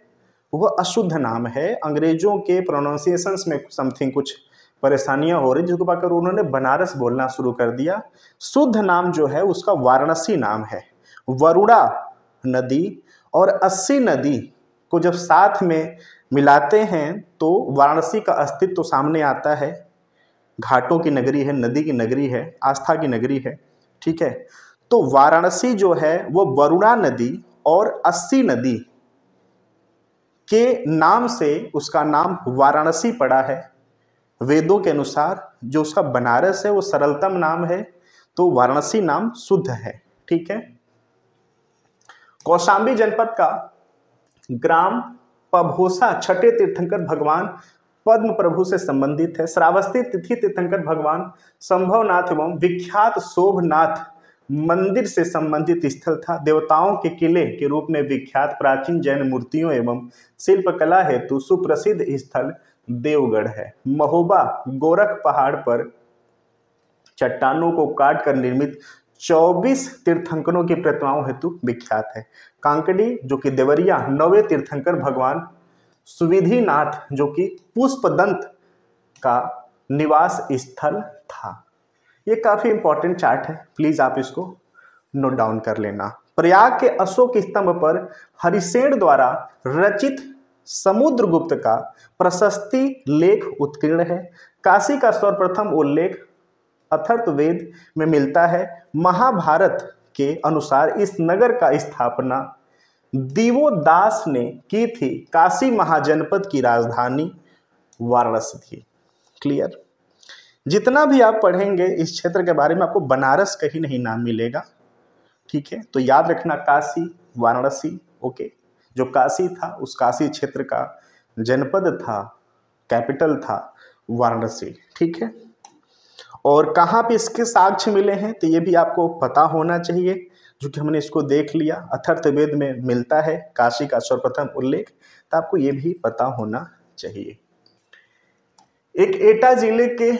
वह अशुद्ध नाम है। अंग्रेजों के प्रोनाउंसिएशंस में समथिंग कुछ परेशानियां हो रही जिसको पाकर उन्होंने बनारस बोलना शुरू कर दिया। शुद्ध नाम जो है उसका वाराणसी नाम है। वरुणा नदी और अस्सी नदी को जब साथ में मिलाते हैं तो वाराणसी का अस्तित्व तो सामने आता है। घाटों की नगरी है, नदी की नगरी है, आस्था की नगरी है, ठीक है। तो वाराणसी जो है वो वरुणा नदी और अस्सी नदी के नाम से उसका नाम वाराणसी पड़ा है। वेदों के अनुसार जो उसका बनारस है वो सरलतम नाम है, तो वाराणसी नाम शुद्ध है, ठीक है। कौशांबी जनपद का ग्राम पभोसा छठे तीर्थंकर भगवान पद्म प्रभु से संबंधित है। श्रावस्ती तिथि तीर्थंकर भगवान संभवनाथ एवं विख्यात शोभनाथ मंदिर से संबंधित स्थल था। देवताओं के किले के रूप में विख्यात प्राचीन जैन मूर्तियों एवं शिल्पकला हेतु सुप्रसिद्ध स्थल देवगढ़ है। महोबा गोरख पहाड़ पर चट्टानों को काट कर निर्मित 24 तीर्थंकरों की प्रतिमाओं हेतु विख्यात है। कांकड़ी जो कि देवरिया 9वें तीर्थंकर भगवान सुविधिनाथ जो कि पुष्पदंत का निवास स्थल था। ये काफी इंपॉर्टेंट चार्ट है, प्लीज आप इसको नोट डाउन कर लेना। प्रयाग के अशोक स्तंभ पर हरिसेन द्वारा रचित समुद्रगुप्त का प्रशस्ति लेख उत्कीर्ण है। काशी का सर्वप्रथम उल्लेख अथर्ववेद में मिलता है। महाभारत के अनुसार इस नगर का स्थापना दिवोदास ने की थी। काशी महाजनपद की राजधानी वाराणसी थी। क्लियर? जितना भी आप पढ़ेंगे इस क्षेत्र के बारे में आपको बनारस कहीं नहीं नाम मिलेगा, ठीक है। तो याद रखना काशी वाराणसी, ओके। जो काशी था उस काशी क्षेत्र का जनपद था, कैपिटल था वाराणसी, ठीक है। और कहाँ पे इसके साक्ष्य मिले हैं तो ये भी आपको पता होना चाहिए, जो कि हमने इसको देख लिया। अथर्ववेद में मिलता है काशी का सर्वप्रथम उल्लेख, तो आपको ये भी पता होना चाहिए। एक एटा जिले के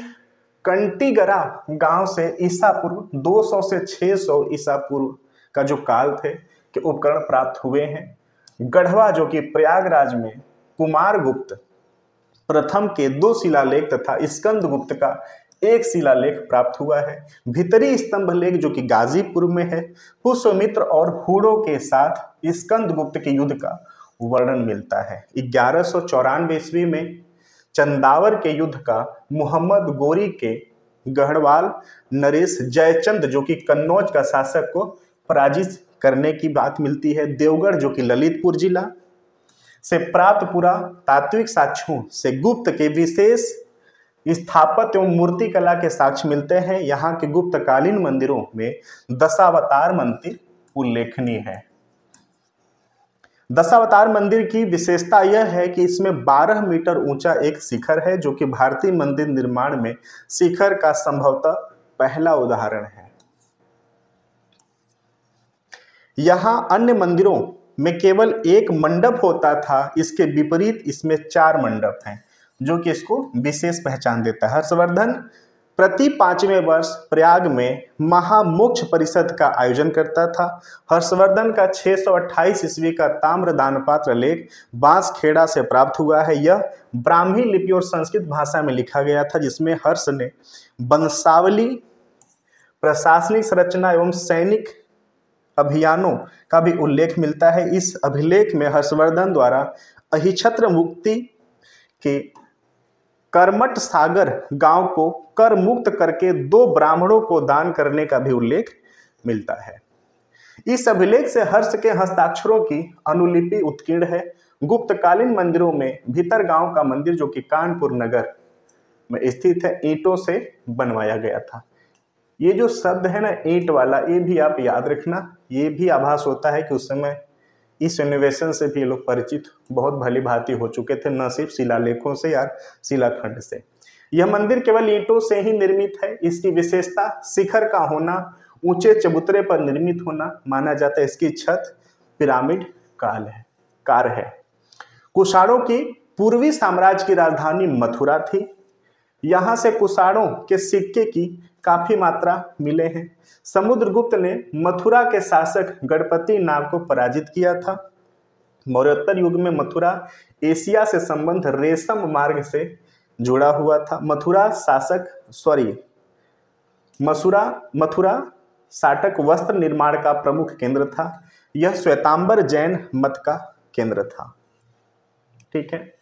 कंटीगरा गांव से ईसा पूर्व 200 से 600 ईसा पूर्व का जो काल थे के उपकरण प्राप्त हुए हैं। गढ़वा जो कि प्रयागराज में कुमारगुप्त प्रथम के 2 शिलालेख तथा स्कंदगुप्त का 1 शिलालेख प्राप्त हुआ है। भीतरी स्तंभ लेख जो कि गाजीपुर में है, पुष्यमित्र और हूणों के साथ स्कंदगुप्त के युद्ध का वर्णन मिलता है। 1194 ईस्वी में चंदावर के युद्ध का मोहम्मद गोरी के गढ़वाल नरेश जयचंद जो कि कन्नौज का शासक को पराजित करने की बात मिलती है। देवगढ़ जो कि ललितपुर जिला से प्राप्त पुरातात्विक साक्ष्यों से गुप्त के विशेष स्थापत्य एवं मूर्ति कला के साक्ष्य मिलते हैं। यहाँ के गुप्तकालीन मंदिरों में दशावतार मंदिर उल्लेखनीय है। दशावतार मंदिर की विशेषता यह है कि इसमें 12 मीटर ऊंचा एक शिखर है जो कि भारतीय मंदिर निर्माण में शिखर का संभवतः पहला उदाहरण है। यहाँ अन्य मंदिरों में केवल एक मंडप होता था, इसके विपरीत इसमें 4 मंडप हैं जो कि इसको विशेष पहचान देता है। हर्षवर्धन प्रति 5वें वर्ष प्रयाग में महामोक्ष परिषद का आयोजन करता था। हर्षवर्धन का 628 ईस्वी का ताम्र दानपात्र लेख बांसखेड़ा से प्राप्त हुआ है। यह ब्राह्मी लिपि और संस्कृत भाषा में लिखा गया था, जिसमें हर्ष ने वंशावली, प्रशासनिक संरचना एवं सैनिक अभियानों का भी उल्लेख मिलता है। इस अभिलेख में हर्षवर्धन द्वारा अहिछत्र मुक्ति के करमट सागर गांव को कर मुक्त करके 2 ब्राह्मणों को दान करने का भी उल्लेख मिलता है। इस अभिलेख से हर्ष के हस्ताक्षरों की अनुलिपि उत्कीर्ण है। गुप्तकालीन मंदिरों में भीतर गांव का मंदिर जो कि कानपुर नगर में स्थित है, ईंटों से बनवाया गया था। ये जो शब्द है ना ईंट वाला, ये भी आप याद रखना, ये भी आभास होता है कि उस समय इस इनोवेशन से भी लोग परिचित बहुत भली भांति हो चुके थे, न सिर्फ शिलालेखों से या शिलाखंड से। यह मंदिर केवल ईंटों से ही निर्मित है। इसकी विशेषता शिखर का होना, ऊंचे चबूतरे पर निर्मित होना माना जाता है। इसकी छत पिरामिड कार है। कुषाणों की पूर्वी साम्राज्य की राजधानी मथुरा थी। यहाँ से कुषाणों के सिक्के की काफी मात्रा मिले हैं। समुद्रगुप्त ने मथुरा के शासक गणपति नाग को पराजित किया था। मौर्योत्तर युग में मथुरा एशिया से संबंध रेशम मार्ग से जुड़ा हुआ था। मथुरा साटक वस्त्र निर्माण का प्रमुख केंद्र था। यह श्वेतांबर जैन मत का केंद्र था। ठीक है,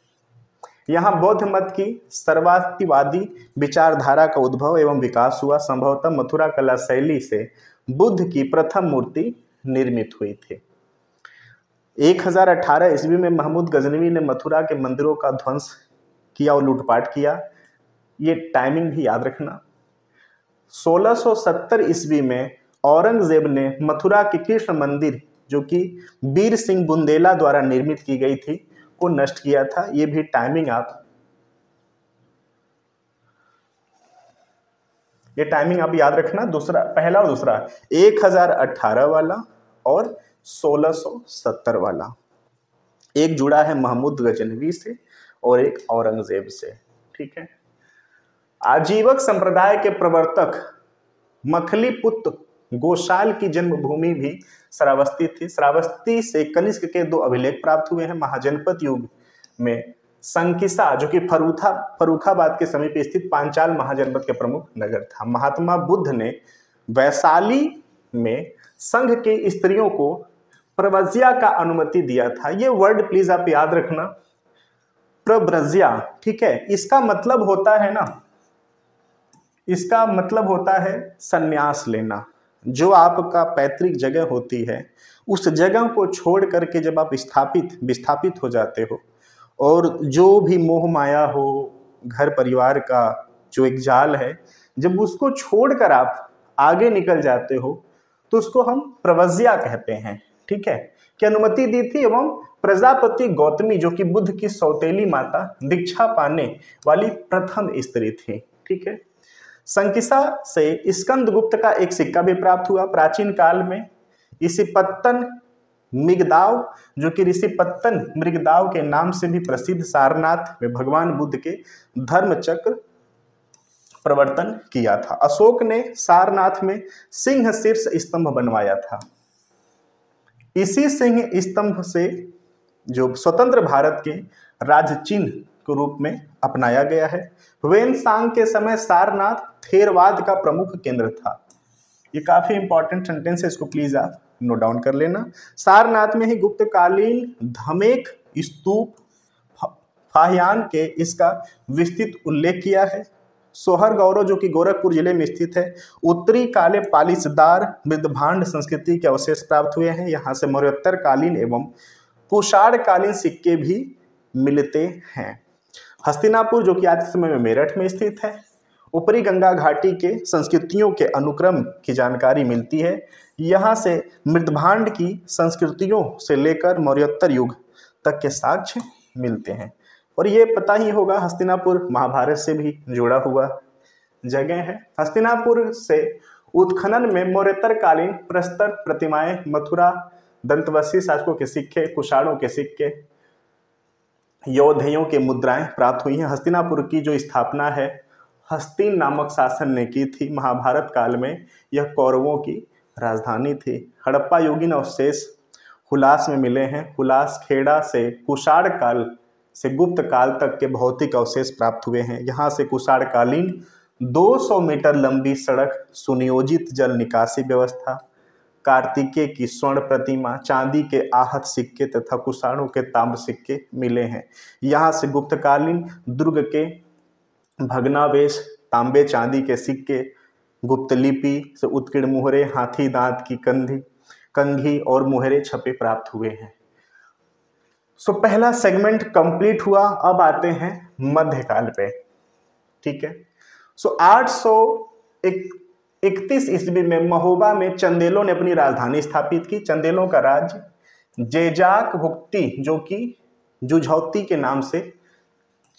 यहाँ बौद्ध मत की सर्वातिवादी विचारधारा का उद्भव एवं विकास हुआ। संभवतः मथुरा कला शैली से बुद्ध की प्रथम मूर्ति निर्मित हुई थी। 1018 ईस्वी में महमूद गजनवी ने मथुरा के मंदिरों का ध्वंस किया और लूटपाट किया। ये टाइमिंग भी याद रखना। 1670 ईस्वी में औरंगजेब ने मथुरा के कृष्ण मंदिर जो कि वीर सिंह बुंदेला द्वारा निर्मित की गई थी को नष्ट किया था। ये भी टाइमिंग आप याद रखना। पहला और दूसरा 1018 वाला और 1670 वाला, एक जुड़ा है महमूद गजनवी से और एक औरंगजेब से। ठीक है, आजीवक संप्रदाय के प्रवर्तक मखलीपुत्र गोशाल की जन्मभूमि भी श्रावस्ती थी। श्रावस्ती से कनिष्क के 2 अभिलेख प्राप्त हुए हैं। महाजनपद युग में संकिसा जो कि फर्रुखाबाद के समीप स्थित पांचाल महाजनपद के प्रमुख नगर था। महात्मा बुद्ध ने वैशाली में संघ की स्त्रियों को प्रव्रज्या का अनुमति दिया था। ये वर्ड प्लीज आप याद रखना, प्रव्रज्या। ठीक है, इसका मतलब होता है संन्यास लेना। जो आपका पैतृक जगह होती है उस जगह को छोड़ करके जब आप विस्थापित हो जाते हो और जो भी मोह माया हो, घर परिवार का जो एक जाल है, जब उसको छोड़कर आप आगे निकल जाते हो तो उसको हम प्रव्रज्या कहते हैं। ठीक है, कि अनुमति दी थी एवं प्रजापति गौतमी जो कि बुद्ध की सौतेली माता दीक्षा पाने वाली प्रथम स्त्री थी। ठीक है, संकिसा से स्कंदगुप्त का एक सिक्का भी प्राप्त हुआ। प्राचीन काल में ऋषिपत्तन मृगदाव जो कि ऋषिपत्तन मृगदाव के नाम से भी प्रसिद्ध सारनाथ में भगवान बुद्ध के धर्मचक्र प्रवर्तन किया था। अशोक ने सारनाथ में सिंह शीर्ष स्तंभ बनवाया था। इसी सिंह स्तंभ से जो स्वतंत्र भारत के राज्य चिन्ह के रूप में अपनाया गया है। ह्वेनसांग के समय सारनाथ थेरवाद का प्रमुख केंद्र था। ये काफी इंपॉर्टेंट सेंटेंस है, इसको प्लीज आप नोट डाउन कर लेना। सारनाथ में ही गुप्तकालीन धमेक स्तूप फाहियान के इसका विस्तृत उल्लेख किया है। सोहर गौरव जो कि गोरखपुर जिले में स्थित है, उत्तरी काले पालिशदार मृदभांड संस्कृति के अवशेष प्राप्त हुए हैं। यहाँ से मौर्योत्तर कालीन एवं कुषाण कालीन सिक्के भी मिलते हैं। हस्तिनापुर जो कि आज के समय में मेरठ में स्थित है, ऊपरी गंगा घाटी के संस्कृतियों के अनुक्रम की जानकारी मिलती है। यहाँ से मृदभांड की संस्कृतियों से लेकर मौर्योत्तर युग तक के साक्ष्य मिलते हैं। और ये पता ही होगा, हस्तिनापुर महाभारत से भी जुड़ा हुआ जगह है। हस्तिनापुर से उत्खनन में मौर्योत्तर कालीन प्रस्तर प्रतिमाएं, मथुरा दंतवसी शासकों के सिक्के, कुषाणों के सिक्के, योद्धयों के मुद्राएं प्राप्त हुई हैं। हस्तिनापुर की जो स्थापना है हस्तिन नामक शासन ने की थी। महाभारत काल में यह कौरवों की राजधानी थी। हड़प्पा युगीन अवशेष हुलास में मिले हैं। हुलास खेड़ा से कुषाण काल से गुप्त काल तक के भौतिक अवशेष प्राप्त हुए हैं। यहाँ से कुषाण कालीन 200 मीटर लंबी सड़क, सुनियोजित जल निकासी व्यवस्था, कार्तिकेय की स्वर्ण प्रतिमा, चांदी के आहत सिक्के तथा कुषाणों के ताम्र सिक्के मिले हैं। यहाँ से गुप्तकालीन दुर्ग के भग्नावशेष, तांबे चांदी के सिक्के, गुप्त लिपि से उत्कीर्ण मुहरे, हाथी दांत की कंघी और मुहरे छपे प्राप्त हुए हैं। सो पहला सेगमेंट कंप्लीट हुआ। अब आते हैं मध्यकाल पे। ठीक है। सो 831 ईस्वी में महोबा में चंदेलों ने अपनी राजधानी स्थापित की। चंदेलों का राज्य जेजाक भुक्ति जो कि जुझौती के नाम से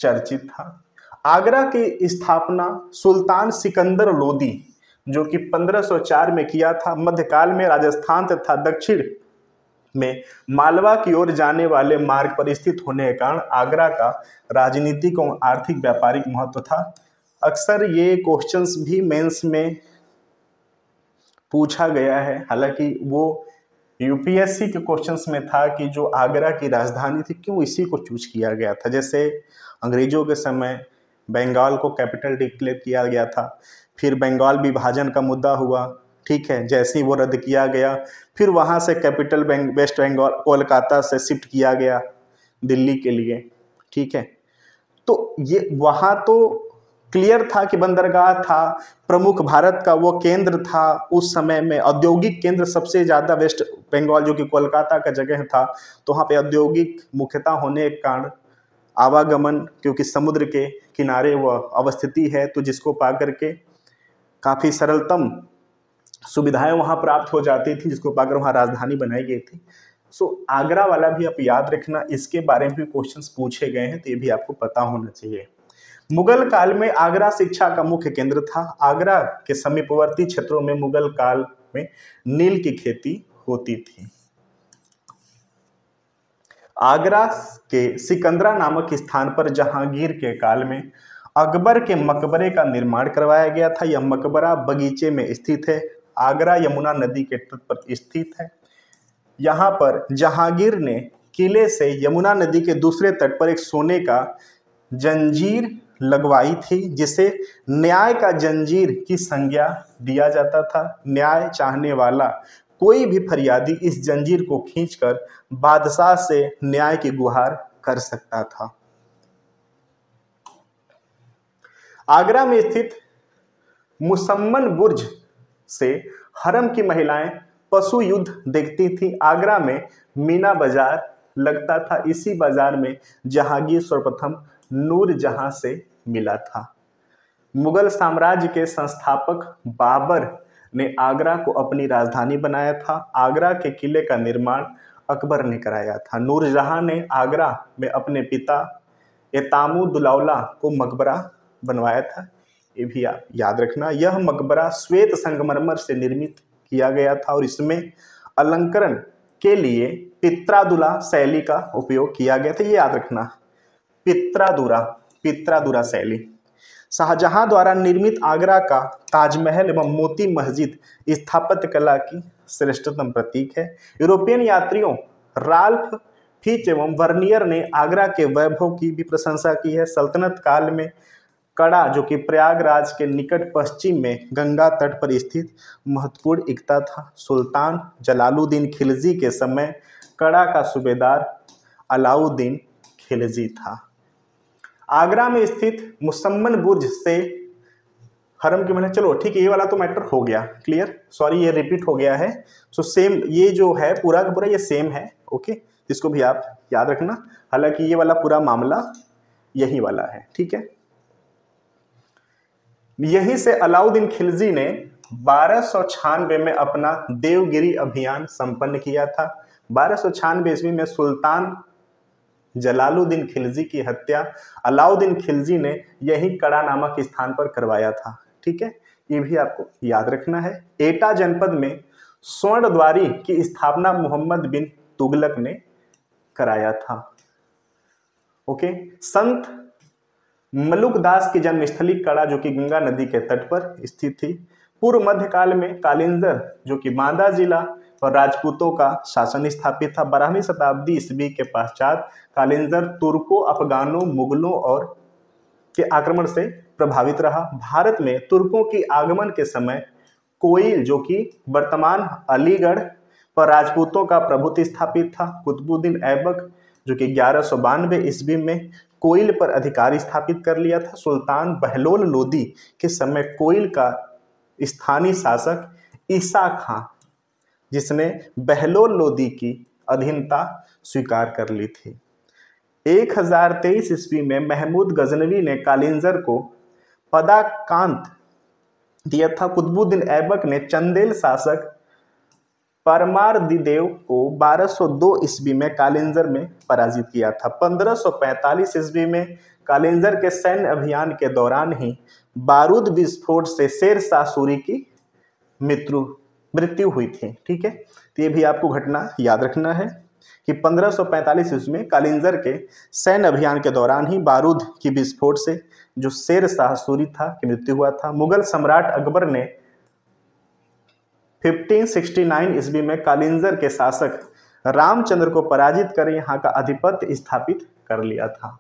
चर्चित था। आगरा की स्थापना सुल्तान सिकंदर लोदी जो कि 1504 में किया था। मध्यकाल में राजस्थान तथा दक्षिण में मालवा की ओर जाने वाले मार्ग पर स्थित होने के कारण आगरा का राजनीतिक और आर्थिक व्यापारिक महत्व था। अक्सर ये क्वेश्चंस भी मेंस में पूछा गया है। हालांकि वो यूपीएससी के क्वेश्चंस में था कि जो आगरा की राजधानी थी क्यों इसी को चूज किया गया था। जैसे अंग्रेजों के समय बंगाल को कैपिटल डिक्लेयर किया गया था, फिर बंगाल विभाजन का मुद्दा हुआ। ठीक है, जैसे ही वो रद्द किया गया फिर वहाँ से कैपिटल वेस्ट बंगाल कोलकाता से शिफ्ट किया गया दिल्ली के लिए। ठीक है, तो ये वहाँ तो क्लियर था कि बंदरगाह था, प्रमुख भारत का वो केंद्र था। उस समय में औद्योगिक केंद्र सबसे ज़्यादा वेस्ट बंगाल जो कि कोलकाता का जगह था, तो वहाँ पे औद्योगिक मुख्यता होने के कारण आवागमन, क्योंकि समुद्र के किनारे वो अवस्थिति है, तो जिसको पा करके काफ़ी सरलतम सुविधाएं वहाँ प्राप्त हो जाती थी, जिसको पाकर वहाँ राजधानी बनाई गई थी। सो आगरा वाला भी आप याद रखना, इसके बारे में भी क्वेश्चंस पूछे गए हैं, तो ये भी आपको पता होना चाहिए। मुगल काल में आगरा शिक्षा का मुख्य केंद्र था। आगरा के समीपवर्ती क्षेत्रों में मुगल काल में नील की खेती होती थी। आगरा के सिकंदरा नामक स्थान पर जहांगीर के काल में अकबर के मकबरे का निर्माण करवाया गया था। यह मकबरा बगीचे में स्थित है। आगरा यमुना नदी के तट पर स्थित है। यहाँ पर जहांगीर ने किले से यमुना नदी के दूसरे तट पर एक सोने का जंजीर लगवाई थी, जिसे न्याय का जंजीर की संज्ञा दिया जाता था। न्याय चाहने वाला कोई भी फरियादी इस जंजीर को खींचकर बादशाह से न्याय की गुहार कर सकता था। आगरा में स्थित मुसम्मन बुर्ज से हरम की महिलाएं पशु युद्ध देखती थी। आगरा में मीना बाजार लगता था। इसी बाजार में जहांगीर सर्वप्रथम नूरजहां से मिला था। मुगल साम्राज्य के संस्थापक बाबर ने आगरा को अपनी राजधानी बनाया था। आगरा के किले का निर्माण अकबर ने कराया था। नूरजहां ने आगरा में अपने पिता एतामुद्दौला को मकबरा बनवाया था। ये भी आप याद रखना। यह मकबरा श्वेत संगमरमर से निर्मित किया गया था और इसमें अलंकरण के लिए पित्रादुला शैली का उपयोग किया गया था। ये याद रखना, पित्रादुरा शैली। शाहजहां द्वारा निर्मित आगरा का ताजमहल एवं मोती मस्जिद स्थापत्य कला की श्रेष्ठतम प्रतीक है। यूरोपियन यात्रियों राल्फ फिच एवं वर्नियर ने आगरा के वैभव की भी प्रशंसा की है। सल्तनत काल में कड़ा, जो कि प्रयागराज के निकट पश्चिम में गंगा तट पर स्थित महत्वपूर्ण इक्ता था। सुल्तान जलालुद्दीन खिलजी के समय कड़ा का सूबेदार अलाउद्दीन खिलजी था। आगरा में स्थित मुसम्मन बुर्ज से हरम की मैंने, चलो ठीक है, ये वाला तो मैटर हो गया क्लियर, सॉरी ये रिपीट हो गया है। सो सेम ये जो है पूरा का पूरा ये सेम है, ओके, इसको भी आप याद रखना। हालांकि ये वाला पूरा मामला यही वाला है, ठीक है। यहीं से अलाउद्दीन खिलजी ने 1296 में अपना देवगिरी अभियान संपन्न किया था। 1296 ईस्वी में सुल्तान जलालुद्दीन खिलजी की हत्या अलाउद्दीन खिलजी ने यही कड़ा नामक स्थान पर करवाया था, ठीक है, ये भी आपको याद रखना है। एटा जनपद में स्वर्णद्वारी की स्थापना मोहम्मद बिन तुगलक ने कराया था। ओके, संत मलुकदास की जन्मस्थली कड़ा, जो कि गंगा नदी के तट पर स्थित थी। पूर्व मध्यकाल में कालिंजर, जो कि बांदा जिला और राजपूतों का शासन स्थापित था। 12वीं शताब्दी ईस्वी के पश्चात कालिंजर तुर्कों, अफगानों, मुगलों और के आक्रमण से प्रभावित रहा। भारत में तुर्कों की आगमन के समय कोइल, जो कि वर्तमान अलीगढ़ पर राजपूतों का प्रभुत्व स्थापित था। कुतुबुद्दीन ऐबक, जो कि 1192 ईस्वी में कोइल पर अधिकार स्थापित कर लिया था। सुल्तान बहलोल लोदी के समय कोइल का स्थानीय शासक ईसा खां, जिसने बहलोल लोदी की अधीनता स्वीकार कर ली थी। 1023 ईस्वी में महमूद गजनवी ने कालिंजर को पदाकांत दिया था। कुतुबुद्दीन ऐबक ने चंदेल शासक परमारदिदेव को 1202 ईस्वी में कालिंजर में पराजित किया था। 1545 ईस्वी में कालिंजर के सैन्य अभियान के दौरान ही बारूद विस्फोट से शेर शाह सूरी की मृत्यु हुई थी, ठीक है। तो ये भी आपको घटना याद रखना है कि 1545 ईस्वी में कालिंजर के सैन्य अभियान के दौरान ही बारूद की विस्फोट से जो शेर शाह सूरी था की मृत्यु हुआ था। मुगल सम्राट अकबर ने 1569 ईस्वी में कालिंजर के शासक रामचंद्र को पराजित कर यहाँ का आधिपत्य स्थापित कर लिया था।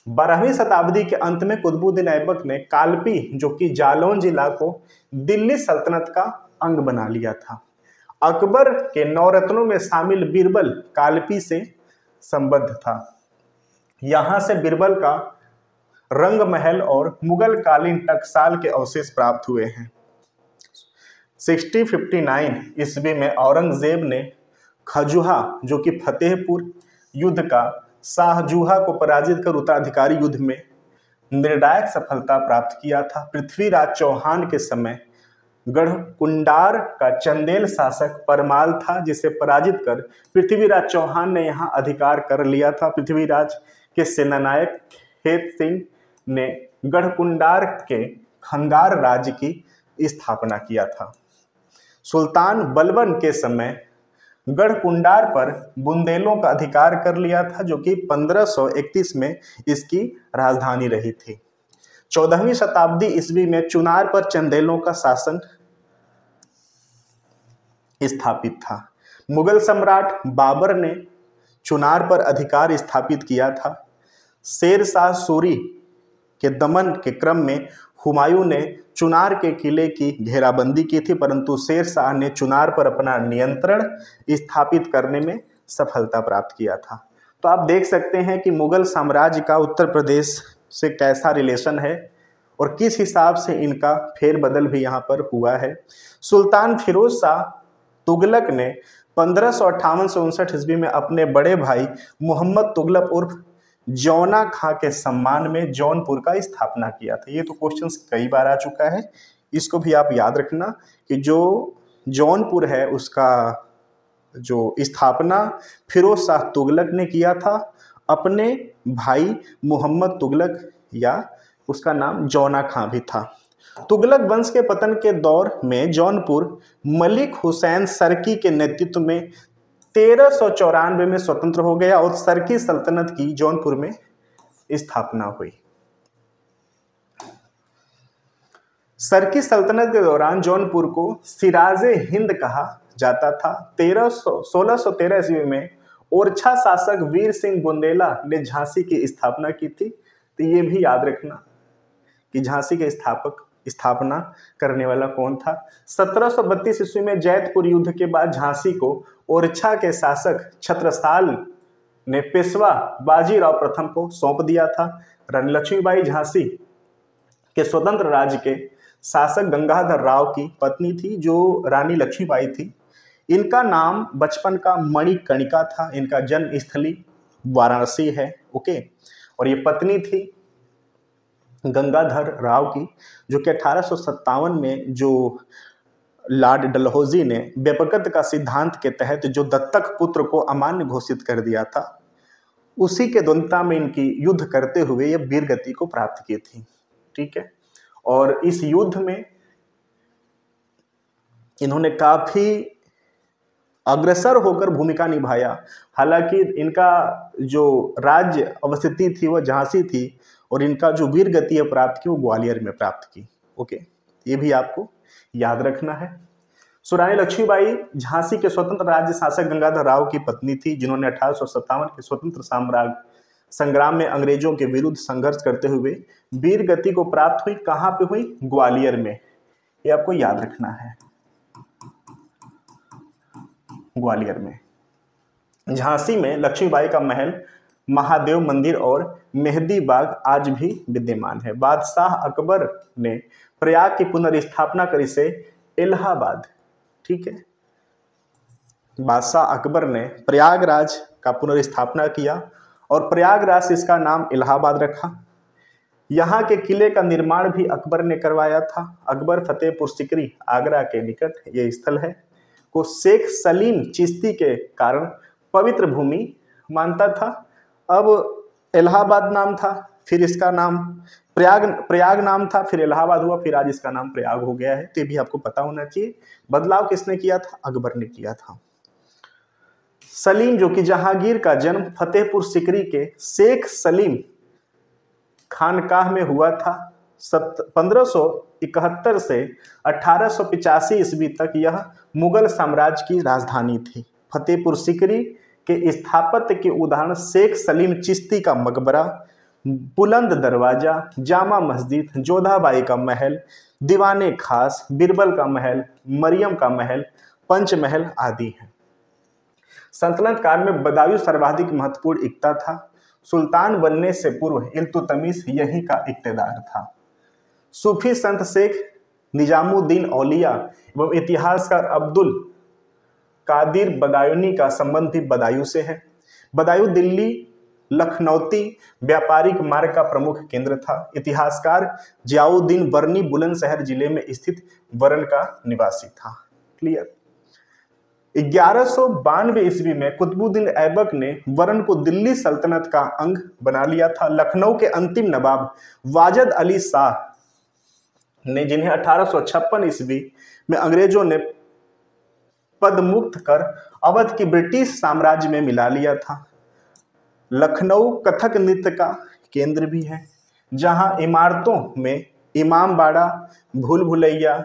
12वीं शताब्दी के अंत में कुतुबुद्दीन ऐबक ने कालपी, जो कि जालौन जिला को दिल्ली सल्तनत का अंग बना लिया था। अकबर के नौरत्नों में शामिल बीरबल कालपी से संबद्ध था। यहाँ से बीरबल का रंग महल और मुगल कालीन टकसाल के अवशेष प्राप्त हुए हैं। 1659 ईस्वी में औरंगजेब ने खजुहा, जो कि फतेहपुर युद्ध का शाहजूहा को पराजित कर उत्तराधिकारी युद्ध में निर्णायक सफलता प्राप्त किया था। पृथ्वीराज चौहान के समय गढ़कुंडार का चंदेल शासक परमाल था, जिसे पराजित कर पृथ्वीराज चौहान ने यहाँ अधिकार कर लिया था। पृथ्वीराज के सेनानायक खेत सिंह ने गढ़कुंडार के खंगार राज्य की स्थापना किया था। सुल्तान बलबन के समय गढ़कुंडार पर बुंदेलों का अधिकार कर लिया था, जो कि 1531 में इसकी राजधानी रही थी। 14वीं शताब्दी ईस्वी में चुनार पर चंदेलों का शासन स्थापित था। मुगल सम्राट बाबर ने चुनार पर अधिकार स्थापित किया था। शेर शाह सूरी के दमन के क्रम में हुमायूं ने चुनार के किले की घेराबंदी की थी, परंतु शेर शाह ने चुनार पर अपना नियंत्रण स्थापित करने में सफलता प्राप्त किया था। तो आप देख सकते हैं कि मुगल साम्राज्य का उत्तर प्रदेश से कैसा रिलेशन है और किस हिसाब से इनका फेरबदल भी यहाँ पर हुआ है। सुल्तान फिरोज शाह तुगलक ने 1558 से 59 ईस्वी में अपने बड़े भाई मोहम्मद तुगलक उर्फ जौना खां के सम्मान में जौनपुर का स्थापना किया था। ये तो क्वेश्चंस कई बार आ चुका है, इसको भी आप याद रखना कि जो जौनपुर है उसका जो स्थापना फिरोज शाह तुगलक ने किया था अपने भाई मोहम्मद तुगलक, या उसका नाम जौना खां भी था। तुगलक वंश के पतन के दौर में जौनपुर मलिक हुसैन सरकी के नेतृत्व में 1394 में स्वतंत्र हो गया और सरकी सल्तनत की जौनपुर में स्थापना हुई। सरकी सल्तनत के दौरान जौनपुर को सिराजे हिंद कहा जाता था। 1613 ईस्वी में ओरछा शासक वीर सिंह बुंदेला ने झांसी की स्थापना की थी। तो ये भी याद रखना कि झांसी के स्थापना करने वाला कौन था। 1732 ईस्वी में जैतपुर युद्ध के बाद झांसी को ओरछा के शासक छत्रसाल ने पेशवा बाजीराव प्रथम को सौंप दिया था। रानी लक्ष्मीबाई झांसी के स्वतंत्र राज्य के शासक गंगाधर राव की पत्नी थी, जो रानी लक्ष्मीबाई थी। इनका नाम बचपन का मणिकर्णिका था। इनका जन्म स्थली वाराणसी है। ओके, और ये पत्नी थी गंगाधर राव की, जो कि 1857 में जो लॉर्ड डलहौजी ने बेपकत का सिद्धांत के तहत जो दत्तक पुत्र को अमान्य घोषित कर दिया था, उसी के द्वंद्वता में इनकी युद्ध करते हुए ये वीरगति को प्राप्त की थी। ठीक है, और इस युद्ध में इन्होंने काफी अग्रसर होकर भूमिका निभाया। हालांकि इनका जो राज्य अवस्थिति थी वह झांसी थी, और इनका जो वीरगति प्राप्त की वो ग्वालियर में प्राप्त की। ओके, ये भी आपको याद रखना है। सो रानी लक्ष्मीबाई झांसी के स्वतंत्र राज्य शासक गंगाधर राव की पत्नी थी, जिन्होंने 1857 के स्वतंत्र साम्राज्य संग्राम में अंग्रेजों के विरुद्ध संघर्ष करते हुए वीरगति को प्राप्त हुई। कहां पे हुई? ग्वालियर में। ये आपको याद रखना है, ग्वालियर में। झांसी में लक्ष्मीबाई का महल, महादेव मंदिर और मेहदी बाग आज भी विद्यमान है। बादशाह अकबर ने प्रयाग की पुनर्स्थापना कर इसे इलाहाबाद, ठीक है, बादशाह अकबर ने प्रयागराज का पुनर्स्थापना किया और प्रयागराज से इसका नाम इलाहाबाद रखा। यहाँ के किले का निर्माण भी अकबर ने करवाया था। अकबर फतेहपुर सिकरी आगरा के निकट ये स्थल है को शेख सलीम चिश्ती के कारण पवित्र भूमि मानता था। अब इलाहाबाद नाम था, फिर इसका नाम प्रयाग नाम था, फिर इलाहाबाद हुआ, फिर आज इसका नाम प्रयाग हो गया है। तो ये भी आपको पता होना चाहिए। बदलाव किसने किया था? अकबर ने किया था। सलीम, जो कि जहांगीर का जन्म फतेहपुर सिकरी के शेख सलीम खानकाह में हुआ था। 1571 से 1885 ईस्वी तक यह मुगल साम्राज्य की राजधानी थी। फतेहपुर सिकरी के स्थापत्य के उदाहरण शेख सलीम चिश्ती का मकबरा, बुलंद दरवाजा, जामा मस्जिद, जोधाबाई का महल, दीवाने खास, बिरबल का महल, मरियम का महल, पंचमहल आदि हैं। सल्तनत काल में बदायूं सर्वाधिक महत्वपूर्ण इक्ता था। सुल्तान बनने से पूर्व इल्तुतमिश यहीं का इक्तेदार था। सूफी संत शेख निजामुद्दीन औलिया एवं इतिहासकार अब्दुल कादिर बदायूनी का संबंध भी बदायूं से है। बदायूं दिल्ली लखनौती व्यापारिक मार्ग का प्रमुख केंद्र था। इतिहासकार जियाउद्दीन बरनी बुलंदशहर जिले में स्थित वरन का निवासी था। क्लियर। 1192 ईस्वी में कुतुबुद्दीन ऐबक ने वरन को दिल्ली सल्तनत का अंग बना लिया था। लखनऊ के अंतिम नवाब वाजद अली शाह ने, जिन्हें 1856 ईस्वी में अंग्रेजों ने पदमुक्त कर अवध की ब्रिटिश साम्राज्य में मिला लिया था। लखनऊ कथक नृत्य का केंद्र भी है, जहां इमारतों में इमामबाड़ा, भूल भुलैया,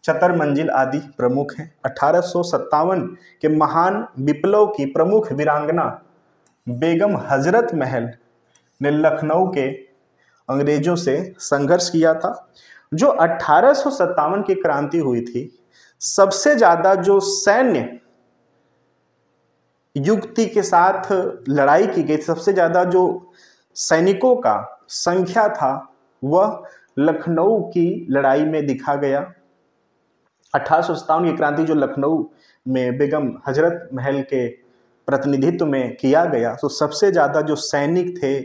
चतर मंजिल आदि प्रमुख हैं। 1857 के महान विप्लव की प्रमुख वीरांगना बेगम हजरत महल ने लखनऊ के अंग्रेजों से संघर्ष किया था। जो 1857 की क्रांति हुई थी, सबसे ज्यादा जो सैन्य युक्ति के साथ लड़ाई की गई, सबसे ज्यादा जो सैनिकों का संख्या था वह लखनऊ की लड़ाई में दिखा गया। 1857 की क्रांति जो लखनऊ में बेगम हजरत महल के प्रतिनिधित्व में किया गया, तो सबसे ज्यादा जो सैनिक थे,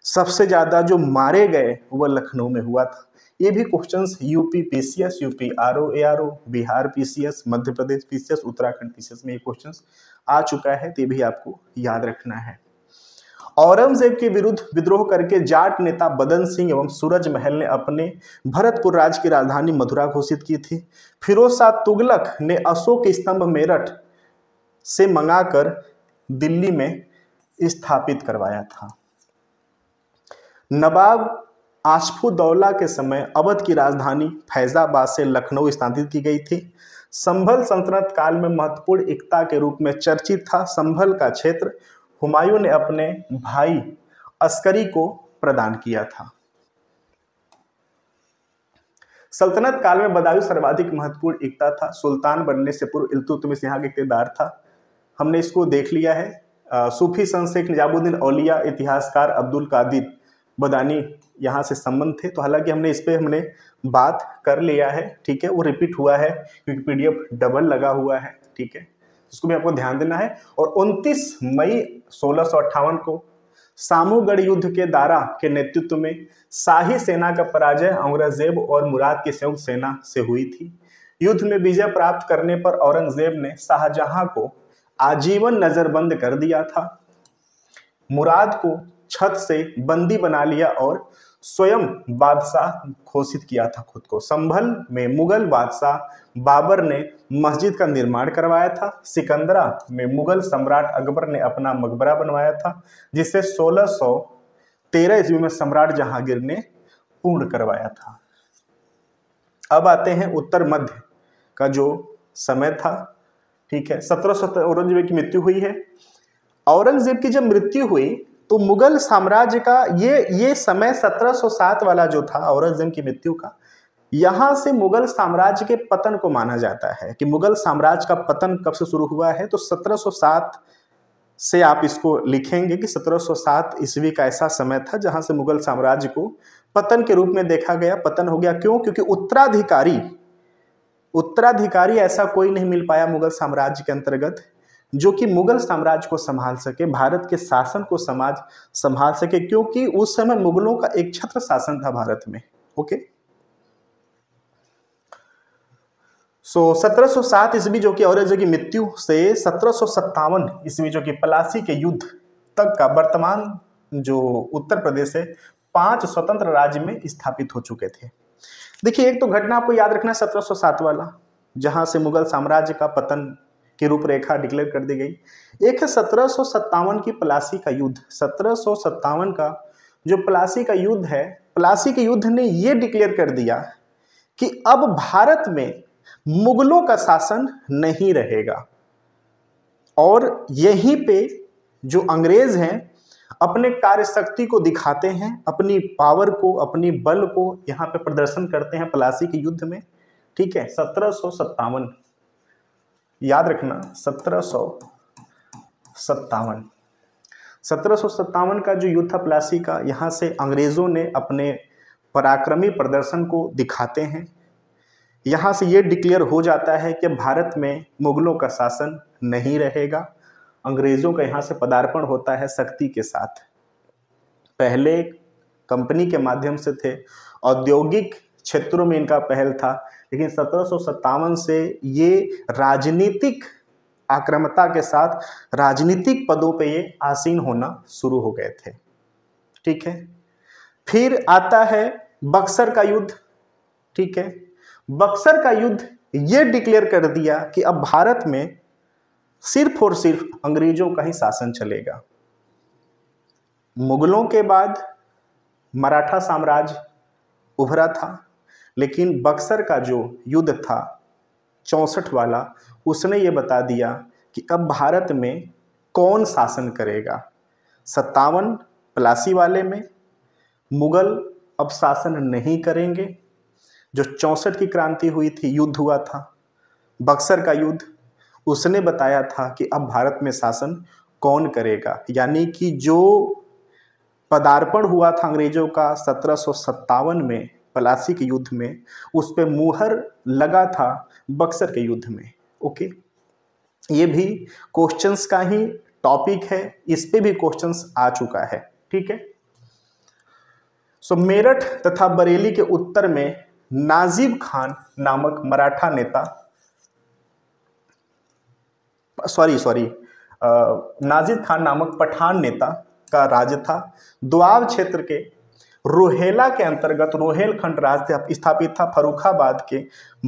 सबसे ज्यादा जो मारे गए वह लखनऊ में हुआ था। ये भी questions UP PCS, UP RO ARO, Bihar PCS, Madhya Pradesh PCS, Uttarakhand PCS में ये क्वेश्चंस आ चुका है। तो ये भी आपको याद रखना है। औरंगजेब के विरुद्ध विद्रोह करके जाट नेता बदन सिंह एवं सूरज महल ने अपने भरतपुर राज्य की राजधानी मथुरा घोषित की थी। फिरोज शाह तुगलक ने अशोक स्तंभ मेरठ से मंगाकर दिल्ली में स्थापित करवाया था। नवाब आशफुद्दौला के समय अवध की राजधानी फैजाबाद से लखनऊ स्थानांतरित की गई थी। संभल सल्तनत काल में महत्वपूर्ण एकता के रूप में चर्चित था। संभल का क्षेत्र हुमायूं ने अपने भाई अस्करी को प्रदान किया था। सल्तनत काल में बदायूं सर्वाधिक महत्वपूर्ण एकता था। सुल्तान बनने से पूर्व इल्तुतमिश यहाँ के इक़्तिदार था। हमने इसको देख लिया है। सूफी संत शेख निजामुद्दीन औलिया, इतिहासकार अब्दुल कादिर बदानी यहाँ से संबंध थे। तो हालांकि हमने बात कर लिया है, ठीक है, वो रिपीट हुआ है क्योंकि पीडीएफ डबल लगा हुआ है, ठीक है, उसको भी आपको ध्यान देना है। और 29 मई 1658 को सामूगढ़ युद्ध के दारा के नेतृत्व में शाही सेना का पराजय औरंगजेब और मुराद की संयुक्त सेना से हुई थी। युद्ध में विजय प्राप्त करने पर औरंगजेब ने शाहजहां को आजीवन नजरबंद कर दिया था। मुराद को छत से बंदी बना लिया और स्वयं बादशाह घोषित किया था खुद को। संभल में मुगल बादशाह बाबर ने मस्जिद का निर्माण करवाया था। सिकंदरा में मुगल सम्राट अकबर ने अपना मकबरा बनवाया था, जिसे 1613 ईस्वी में सम्राट जहांगीर ने पूर्ण करवाया था। अब आते हैं उत्तर मध्य का जो समय था, ठीक है। 1770 औरंगजेब की मृत्यु हुई है। औरंगजेब की जब मृत्यु हुई तो मुगल साम्राज्य का ये समय 1707 वाला जो था औरंगजेब की मृत्यु का, यहां से मुगल साम्राज्य के पतन को माना जाता है कि मुगल साम्राज्य का पतन कब से शुरू हुआ है। तो 1707 से आप इसको लिखेंगे कि 1707 ईस्वी का ऐसा समय था जहां से मुगल साम्राज्य को पतन के रूप में देखा गया। पतन हो गया क्यों? क्योंकि उत्तराधिकारी ऐसा कोई नहीं मिल पाया मुगल साम्राज्य के अंतर्गत जो कि मुगल साम्राज्य को संभाल सके, भारत के शासन को संभाल सके, क्योंकि उस समय मुगलों का एक छत्र शासन था भारत में। ओके, 1707 ईस्वी जो कि औरंगजेब की मृत्यु से 1757 ईस्वी जो कि प्लासी के युद्ध तक का वर्तमान जो उत्तर प्रदेश है 5 स्वतंत्र राज्य में स्थापित हो चुके थे। देखिए, एक तो घटना आपको याद रखना है 1707 वाला, जहां से मुगल साम्राज्य का पतन की रूपरेखा डिक्लेयर कर दी गई। एक है 1757 की प्लासी का युद्ध। 1757 का जो प्लासी का युद्ध है, प्लासी के युद्ध ने यह डिक्लेयर कर दिया कि अब भारत में मुगलों का शासन नहीं रहेगा और यहीं पे जो अंग्रेज हैं अपने कार्यशक्ति को दिखाते हैं, अपनी पावर को, अपनी बल को यहाँ पे प्रदर्शन करते हैं प्लासी के युद्ध में, ठीक है। 1757 याद रखना, 1757 का जो युद्ध था प्लासी का, यहाँ से अंग्रेजों ने अपने पराक्रमी प्रदर्शन को दिखाते हैं। यहाँ से ये डिक्लेयर हो जाता है कि भारत में मुगलों का शासन नहीं रहेगा। अंग्रेजों का यहाँ से पदार्पण होता है शक्ति के साथ। पहले कंपनी के माध्यम से थे, औद्योगिक क्षेत्रों में इनका पहल था, लेकिन 1757 से ये राजनीतिक आक्रामकता के साथ राजनीतिक पदों पे ये आसीन होना शुरू हो गए थे, ठीक है। फिर आता है बक्सर का युद्ध, ठीक है। बक्सर का युद्ध ये डिक्लेयर कर दिया कि अब भारत में सिर्फ और सिर्फ अंग्रेजों का ही शासन चलेगा। मुगलों के बाद मराठा साम्राज्य उभरा था, लेकिन बक्सर का जो युद्ध था 64 वाला, उसने ये बता दिया कि अब भारत में कौन शासन करेगा। 57 प्लासी वाले में मुगल अब शासन नहीं करेंगे। जो 64 की क्रांति हुई थी, युद्ध हुआ था बक्सर का युद्ध, उसने बताया था कि अब भारत में शासन कौन करेगा। यानी कि जो पदार्पण हुआ था अंग्रेजों का 1757 में प्लासी के युद्ध में, उस पे मुहर लगा था बक्सर के युद्ध में। ओके, ये भी क्वेश्चंस का ही टॉपिक है, इस पे भी क्वेश्चंस आ चुका है, ठीक है। सो मेरठ तथा बरेली के उत्तर में नाजिब खान नामक मराठा नेता, नाजिब खान नामक पठान नेता का राज था। दोआब क्षेत्र के रोहेला के अंतर्गत रोहेलखंड राज स्थापित था। फर्रुखाबाद के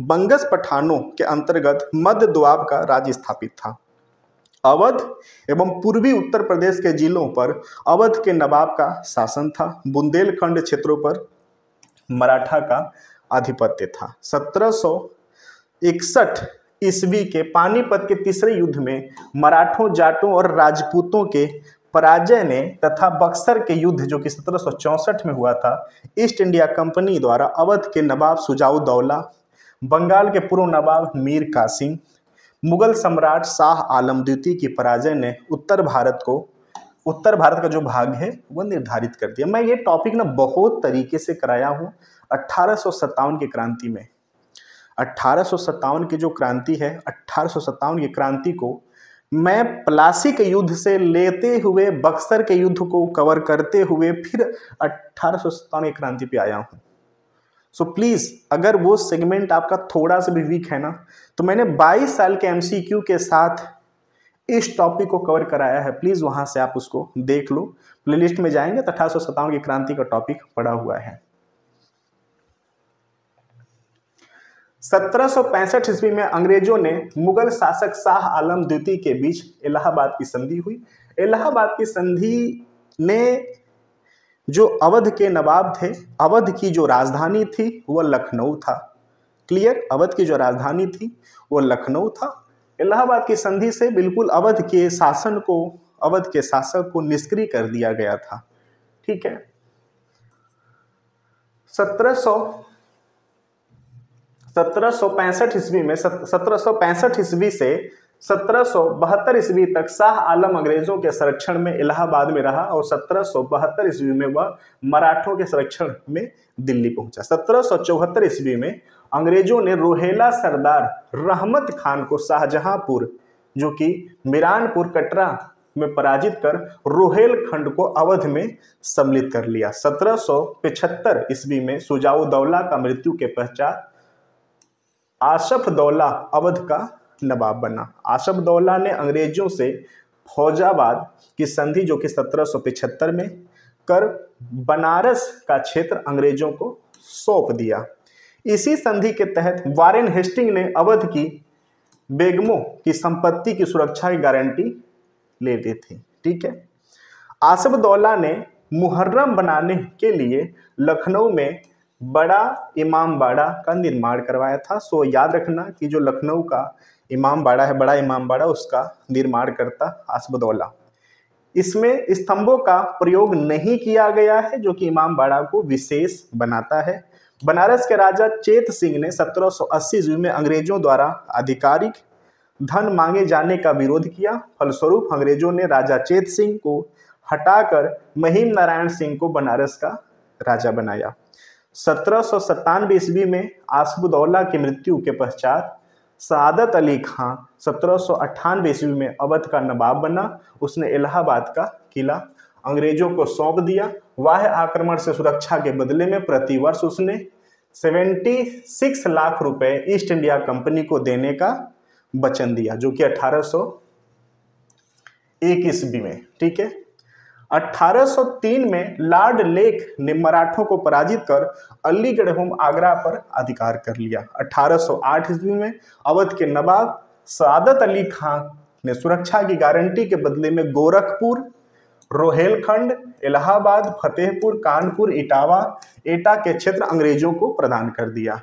बंगस पठानों के अंतर्गत मध्य दोआब का राज स्थापित था। अवध एवं पूर्वी उत्तर प्रदेश के जिलों पर अवध के नवाब का शासन था। बुंदेलखंड क्षेत्रों पर मराठा का आधिपत्य था। 1761 ईस्वी के पानीपत के तीसरे युद्ध में मराठों, जाटों और राजपूतों के पराजय ने तथा बक्सर के युद्ध जो कि 1764 में हुआ था, ईस्ट इंडिया कंपनी द्वारा अवध के नवाब सुजाउद्दौला, बंगाल के पूर्व नवाब मीर कासिम, मुगल सम्राट शाह आलम द्वितीय की पराजय ने उत्तर भारत का जो भाग है वह निर्धारित कर दिया। मैं ये टॉपिक ना बहुत तरीके से कराया हूँ 1857 की क्रांति में। 1857 की जो क्रांति है, 1857 की क्रांति को मैं प्लासी के युद्ध से लेते हुए बक्सर के युद्ध को कवर करते हुए फिर 1857 की क्रांति पे आया हूँ। सो प्लीज़, अगर वो सेगमेंट आपका थोड़ा सा भी वीक है ना, तो मैंने 22 साल के MCQ के साथ इस टॉपिक को कवर कराया है। प्लीज़ वहाँ से आप उसको देख लो, प्लेलिस्ट में जाएंगे तो 1857 की क्रांति का टॉपिक पड़ा हुआ है। 1765 ईस्वी में अंग्रेजों ने मुगल शासक शाह आलम द्वितीय के बीच इलाहाबाद की संधि हुई। इलाहाबाद की संधि ने जो अवध के नवाब थे, अवध की जो राजधानी थी वह लखनऊ था। क्लियर? अवध की जो राजधानी थी वह लखनऊ था। इलाहाबाद की संधि से बिल्कुल अवध के शासक को निष्क्रिय कर दिया गया था। ठीक है। 1765 ईस्वी में 1765 ईस्वी से 1772 ईस्वी तक शाह आलम अंग्रेजों के संरक्षण में इलाहाबाद में रहा और 1772 ईस्वी में वह मराठों के संरक्षण में दिल्ली पहुंचा। 1774 ईस्वी में अंग्रेजों ने रोहेला सरदार रहमत खान को शाहजहांपुर जो कि मिरानपुर कटरा में पराजित कर रोहेलखंड को अवध में सम्मिलित कर लिया। 1775 ईस्वी में सुजाउद्दौला का मृत्यु के पश्चात आसफदौला अवध का नवाब बना। आसफदौला ने अंग्रेजों से फौजाबाद की संधि जो कि 1775 में कर बनारस का क्षेत्र अंग्रेजों को सौंप दिया। इसी संधि के तहत वारेन हेस्टिंग ने अवध की बेगमों की संपत्ति की सुरक्षा की गारंटी ले ली थी। ठीक है। आसफदौला ने मुहर्रम बनाने के लिए लखनऊ में बड़ा इमामबाड़ा का निर्माण करवाया था। सो याद रखना कि जो लखनऊ का इमामबाड़ा है, बड़ा इमामबाड़ा, उसका निर्माण करता आसफदौला। इसमें स्तंभों का प्रयोग नहीं किया गया है जो कि इमामबाड़ा को विशेष बनाता है। बनारस के राजा चेत सिंह ने 1780 ईस्वी में अंग्रेजों द्वारा आधिकारिक धन मांगे जाने का विरोध किया। फलस्वरूप अंग्रेजों ने राजा चेत सिंह को हटाकर महिम नारायण सिंह को बनारस का राजा बनाया। 1797 ईस्वी में आसफदौला की मृत्यु के पश्चात सादत अली खां 1798 ईस्वी में अवध का नवाब बना। उसने इलाहाबाद का किला अंग्रेजों को सौंप दिया। वाह्य आक्रमण से सुरक्षा के बदले में प्रतिवर्ष उसने 76 लाख रुपए ईस्ट इंडिया कंपनी को देने का वचन दिया जो कि 1801 ईस्वी में। ठीक है। 1803 में लॉर्ड लेक ने मराठों को पराजित कर अलीगढ़ होम आगरा पर अधिकार कर लिया। 1808 ईस्वी में अवध के नवाब सादत अली खां ने सुरक्षा की गारंटी के बदले में गोरखपुर, रोहेलखंड, इलाहाबाद, फतेहपुर, कानपुर, इटावा, एटा के क्षेत्र अंग्रेजों को प्रदान कर दिया।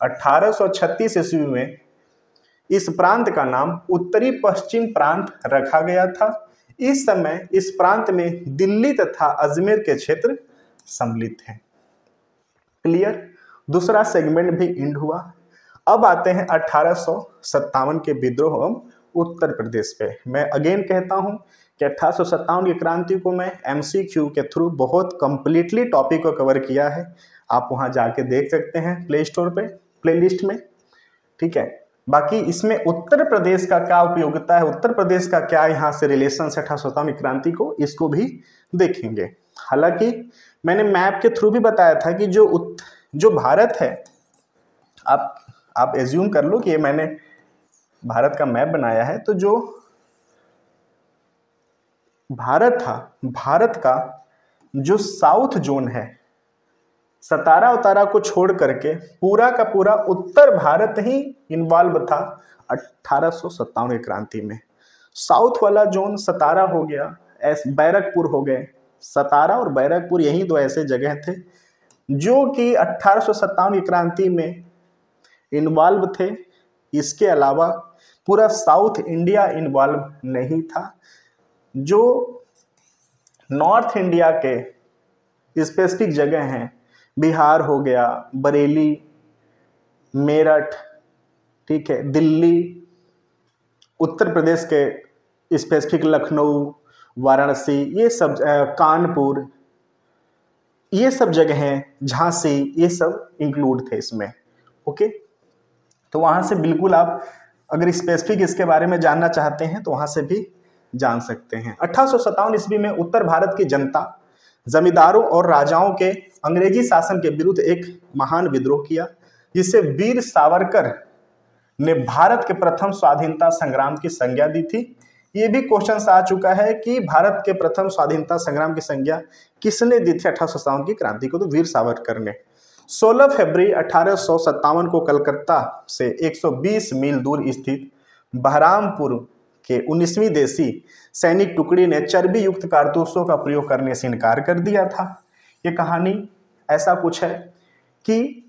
1836 ईस्वी में इस प्रांत का नाम उत्तरी पश्चिम प्रांत रखा गया था। इस समय इस प्रांत में दिल्ली तथा अजमेर के क्षेत्र सम्मिलित हैं। क्लियर? दूसरा सेगमेंट भी एंड हुआ। अब आते हैं 1857 के विद्रोह एवं उत्तर प्रदेश पे। मैं अगेन कहता हूं कि 1857 की क्रांति को मैं MCQ के थ्रू बहुत कंप्लीटली टॉपिक को कवर किया है। आप वहां जाके देख सकते हैं प्ले स्टोर पे, प्लेलिस्ट में। ठीक है। बाकी इसमें उत्तर प्रदेश का क्या उपयोगिता है, उत्तर प्रदेश का क्या यहाँ से रिलेशन है 1857 की क्रांति को, इसको भी देखेंगे। हालांकि मैंने मैप के थ्रू भी बताया था कि जो भारत है, आप एज्यूम कर लो कि ये मैंने भारत का मैप बनाया है, तो जो भारत था, भारत का जो साउथ जोन है, सतारा उतारा को छोड़ करके पूरा का पूरा उत्तर भारत ही इन्वॉल्व था 1857 की क्रांति में। साउथ वाला जोन सतारा हो गया, बैरकपुर हो गए। सतारा और बैरकपुर यही दो ऐसे जगह थे जो कि 1857 की क्रांति में इन्वॉल्व थे। इसके अलावा पूरा साउथ इंडिया इन्वॉल्व नहीं था। जो नॉर्थ इंडिया के स्पेसिफिक जगह हैं, बिहार हो गया, बरेली, मेरठ, ठीक है, दिल्ली, उत्तर प्रदेश के स्पेसिफिक लखनऊ, वाराणसी, ये सब कानपुर, ये सब जगह हैं, झांसी, ये सब इंक्लूड थे इसमें। ओके, तो वहाँ से बिल्कुल आप अगर स्पेसिफिक इसके बारे में जानना चाहते हैं तो वहाँ से भी जान सकते हैं। 1857 ईस्वी में उत्तर भारत की जनता जमींदारों और राजाओं के अंग्रेजी शासन के विरुद्ध एक महान विद्रोह किया, जिसे वीर सावरकर ने भारत के प्रथम स्वाधीनता संग्राम की संज्ञा दी थी। ये भी क्वेश्चन आ चुका है कि भारत के प्रथम स्वाधीनता संग्राम की संज्ञा किसने दी थी 1857 की क्रांति को, तो वीर सावरकर ने। 16 फरवरी 1857 को कलकत्ता से 120 मील दूर स्थित बहरामपुर के 19वीं देसी सैनिक टुकड़ी ने चर्बी युक्त कारतूसों का प्रयोग करने से इनकार कर दिया था। ये कहानी ऐसा कुछ है कि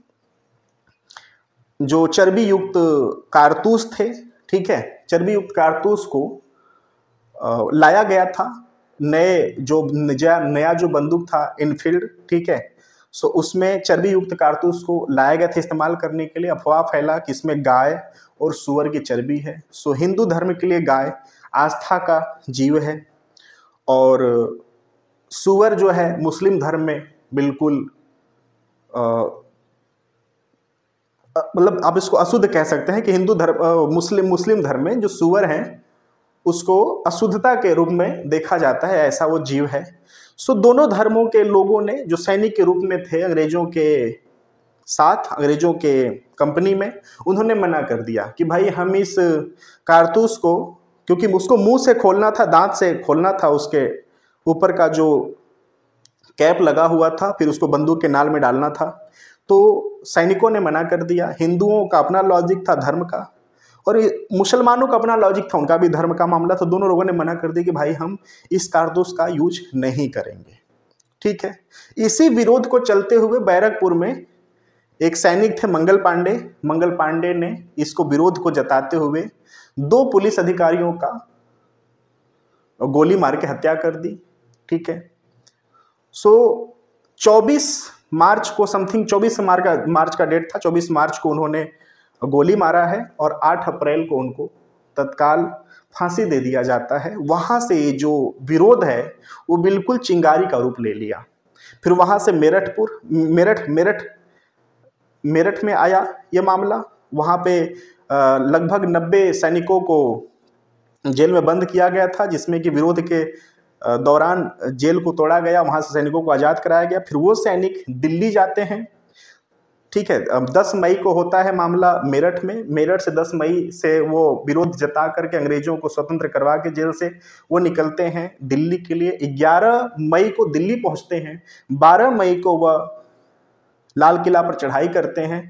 जो चर्बी युक्त कारतूस थे, ठीक है, चर्बी युक्त कारतूस को लाया गया था। नया जो बंदूक था इनफील्ड, ठीक है, सो उसमें चर्बी युक्त कारतूस को लाया गया था इस्तेमाल करने के लिए। अफवाह फैला कि इसमें गाय और सूअर की चर्बी है। सो हिंदू धर्म के लिए गाय आस्था का जीव है और सूअर जो है मुस्लिम धर्म में बिल्कुल मतलब आप इसको अशुद्ध कह सकते हैं कि हिंदू धर्म मुस्लिम धर्म में जो सूअर हैं उसको अशुद्धता के रूप में देखा जाता है, ऐसा वो जीव है। सो दोनों धर्मों के लोगों ने जो सैनिक के रूप में थे अंग्रेजों के साथ, अंग्रेजों के कंपनी में, उन्होंने मना कर दिया कि भाई हम इस कारतूस को, क्योंकि उसको मुंह से खोलना था, दांत से खोलना था, उसके ऊपर का जो कैप लगा हुआ था, फिर उसको बंदूक के नाल में डालना था, तो सैनिकों ने मना कर दिया। हिंदुओं का अपना लॉजिक था धर्म का और मुसलमानों का अपना लॉजिक था, उनका भी धर्म का मामला, तो दोनों लोगों ने मना कर दिया कि भाई हम इस कारतूस का यूज नहीं करेंगे, ठीक है। इसी विरोध को चलते हुए बैरकपुर में एक सैनिक थे मंगल पांडे ने इसको विरोध को जताते हुए 2 पुलिस अधिकारियों का गोली मार के हत्या कर दी, ठीक है। सो 24 मार्च को समथिंग 24 मार्च का डेट था, 24 मार्च को उन्होंने गोली मारा है और 8 अप्रैल को उनको तत्काल फांसी दे दिया जाता है। वहाँ से ये जो विरोध है वो बिल्कुल चिंगारी का रूप ले लिया। फिर वहाँ से मेरठ में आया ये मामला। वहाँ पे लगभग 90 सैनिकों को जेल में बंद किया गया था, जिसमें कि विरोध के दौरान जेल को तोड़ा गया, वहाँ से सैनिकों को आज़ाद कराया गया। फिर वो सैनिक दिल्ली जाते हैं, ठीक है। 10 मई को होता है मामला मेरठ में। मेरठ से 10 मई से वो विरोध जता करके अंग्रेजों को स्वतंत्र करवा के जेल से वो निकलते हैं दिल्ली के लिए। 11 मई को दिल्ली पहुंचते हैं। 12 मई को वह लाल किला पर चढ़ाई करते हैं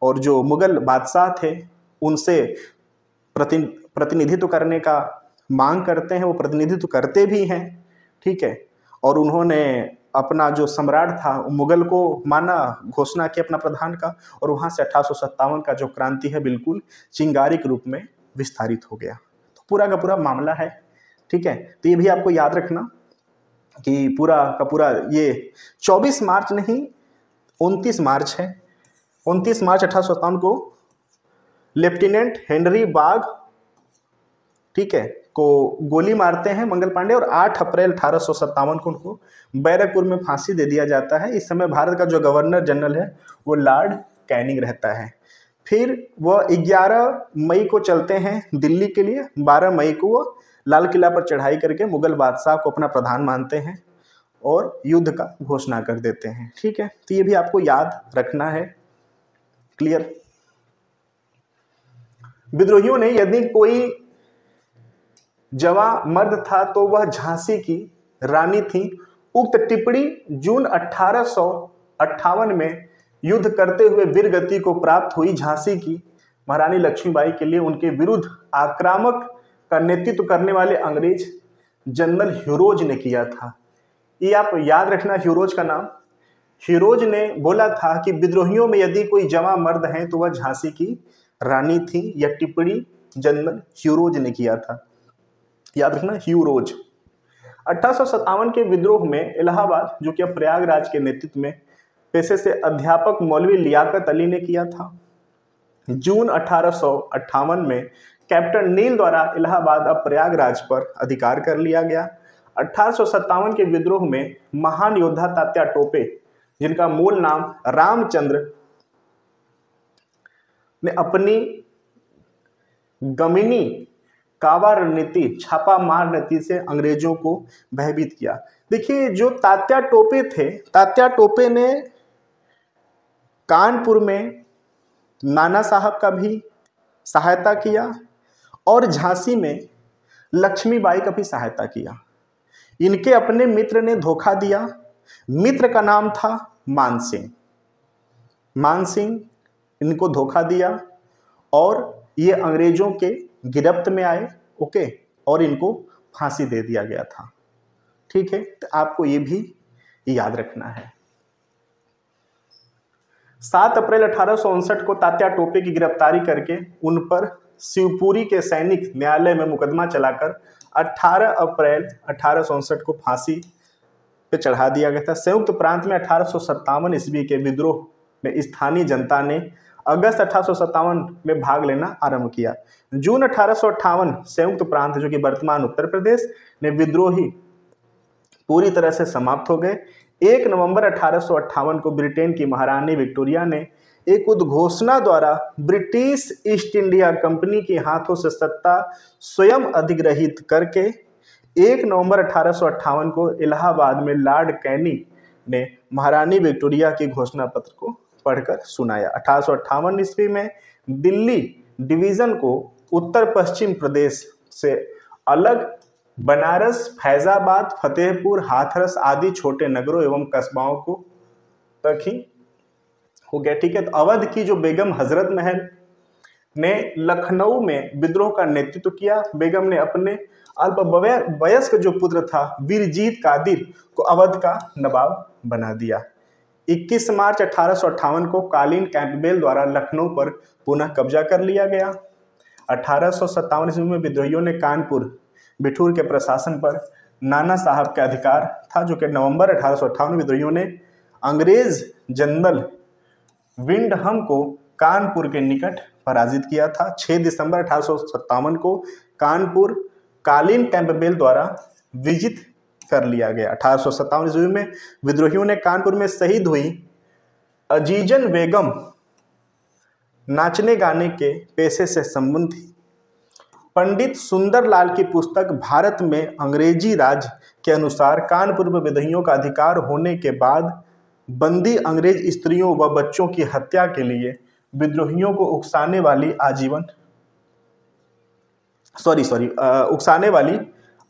और जो मुगल बादशाह थे उनसे प्रतिनिधित्व करने का मांग करते हैं। वो प्रतिनिधित्व करते भी हैं, ठीक है। और उन्होंने अपना जो सम्राट था मुगल को माना, घोषणा की अपना प्रधान का, और वहाँ से 1857 का जो क्रांति है बिल्कुल चिंगारी के रूप में विस्तारित हो गया। तो पूरा का पूरा मामला है, ठीक है। तो ये भी आपको याद रखना कि पूरा का पूरा ये 24 मार्च नहीं 29 मार्च है। 29 मार्च 1857 को लेफ्टिनेंट हेनरी बाग, ठीक है, को गोली मारते हैं मंगल पांडे और 8 अप्रैल 1857 को उनको बैरकपुर में फांसी दे दिया जाता है। इस समय भारत का जो गवर्नर जनरल है वो लॉर्ड कैनिंग रहता है। फिर वह 11 मई को चलते हैं दिल्ली के लिए। 12 मई को वो लाल किला पर चढ़ाई करके मुगल बादशाह को अपना प्रधान मानते हैं और युद्ध का घोषणा कर देते हैं, ठीक है। तो ये भी आपको याद रखना है। क्लियर। विद्रोहियों ने, यदि कोई जवां मर्द था तो वह झांसी की रानी थी। उक्त टिप्पणी जून 1858 में युद्ध करते हुए वीरगति को प्राप्त हुई झांसी की महारानी लक्ष्मीबाई के लिए उनके विरुद्ध आक्रामक का नेतृत्व करने वाले अंग्रेज जनरल ह्यूरोज ने किया था। ये आप याद रखना, ह्यूरोज का नाम। हीरोज ने बोला था कि विद्रोहियों में यदि कोई जवां मर्द है तो वह झांसी की रानी थी। यह टिप्पणी जनरल ह्यूरोज ने किया था, याद रखना, ह्यूरोज। 1857 के विद्रोह में इलाहाबाद, जो कि अब प्रयागराज के नेतृत्व में पेशे से अध्यापक मौलवी लियाकत अली ने किया था। जून 1858 में कैप्टन नील द्वारा इलाहाबाद अब प्रयागराज पर अधिकार कर लिया गया। 1857 के विद्रोह में महान योद्धा तात्या टोपे, जिनका मूल नाम रामचंद्र, ने अपनी गमिनी कावा रणनीति, छापा मार नीति से अंग्रेजों को भयभीत किया। देखिए, जो तात्या टोपे थे, तात्या टोपे ने कानपुर में नाना साहब का भी सहायता किया और झांसी में लक्ष्मीबाई का भी सहायता किया। इनके अपने मित्र ने धोखा दिया। मित्र का नाम था मानसिंह। मानसिंह इनको धोखा दिया और ये अंग्रेजों के गिरफ्त में आए, ओके, और इनको फांसी दे दिया गया था। ठीक है, तो आपको ये भी याद रखना है। 7 अप्रैल 1859 को तात्या टोपे की गिरफ्तारी करके उन पर शिवपुरी के सैनिक न्यायालय में मुकदमा चलाकर 18 अप्रैल 1859 को फांसी पे चढ़ा दिया गया था। संयुक्त प्रांत में 1857 ईस्वी के विद्रोह में स्थानीय जनता ने अगस्त 1857 में भाग लेना आरंभ किया। जून 1858 संयुक्त प्रांत, जो कि वर्तमान उत्तर प्रदेश, ने विद्रोही पूरी तरह से समाप्त हो गए। 1 नवंबर 1858 को ब्रिटेन की महारानी विक्टोरिया ने एक उद्घोषणा द्वारा ब्रिटिश ईस्ट इंडिया कंपनी के हाथों से सत्ता स्वयं अधिग्रहित करके 1 नवंबर 1858 को इलाहाबाद में लॉर्ड कैनी ने महारानी विक्टोरिया के घोषणा पत्र को पढ़कर सुनाया। 1858 ईस्वी में दिल्ली डिवीजन को उत्तर पश्चिम प्रदेश से अलग बनारस, फैजाबाद, फतेहपुर, हाथरस आदि छोटे नगरों एवं कस्बाओं को तक ही हो गया। ठीक है, तो अवध की जो बेगम हजरत महल ने लखनऊ में विद्रोह का नेतृत्व किया। बेगम ने अपने अल्प वयस्क जो पुत्र था वीरजीत कादिर को अवध का नवाब बना दिया। 21 मार्च 1858 को कालीन कैंपबेल द्वारा लखनऊ पर पुनः कब्जा कर लिया गया। 1857 ईस्वी में विद्रोहियों ने कानपुर बिठूर के प्रशासन पर नाना साहब का अधिकार था, जो कि नवंबर 1858 में विद्रोहियों ने अंग्रेज जनरल विंडहम को कानपुर के निकट पराजित किया था। 6 दिसंबर 1857 को कानपुर कालीन कैंपबेल द्वारा विजित कर लिया गया। 1857 ईस्वी में विद्रोहियों ने कानपुर में शहीद हुई अजीजन बेगम नाचने गाने के पेशे से संबंध थी। पंडित सुंदरलाल की पुस्तक भारत में अंग्रेजी राज के अनुसार कानपुर में विद्रोहियों का अधिकार होने के बाद बंदी अंग्रेज स्त्रियों व बच्चों की हत्या के लिए विद्रोहियों को उकसाने वाली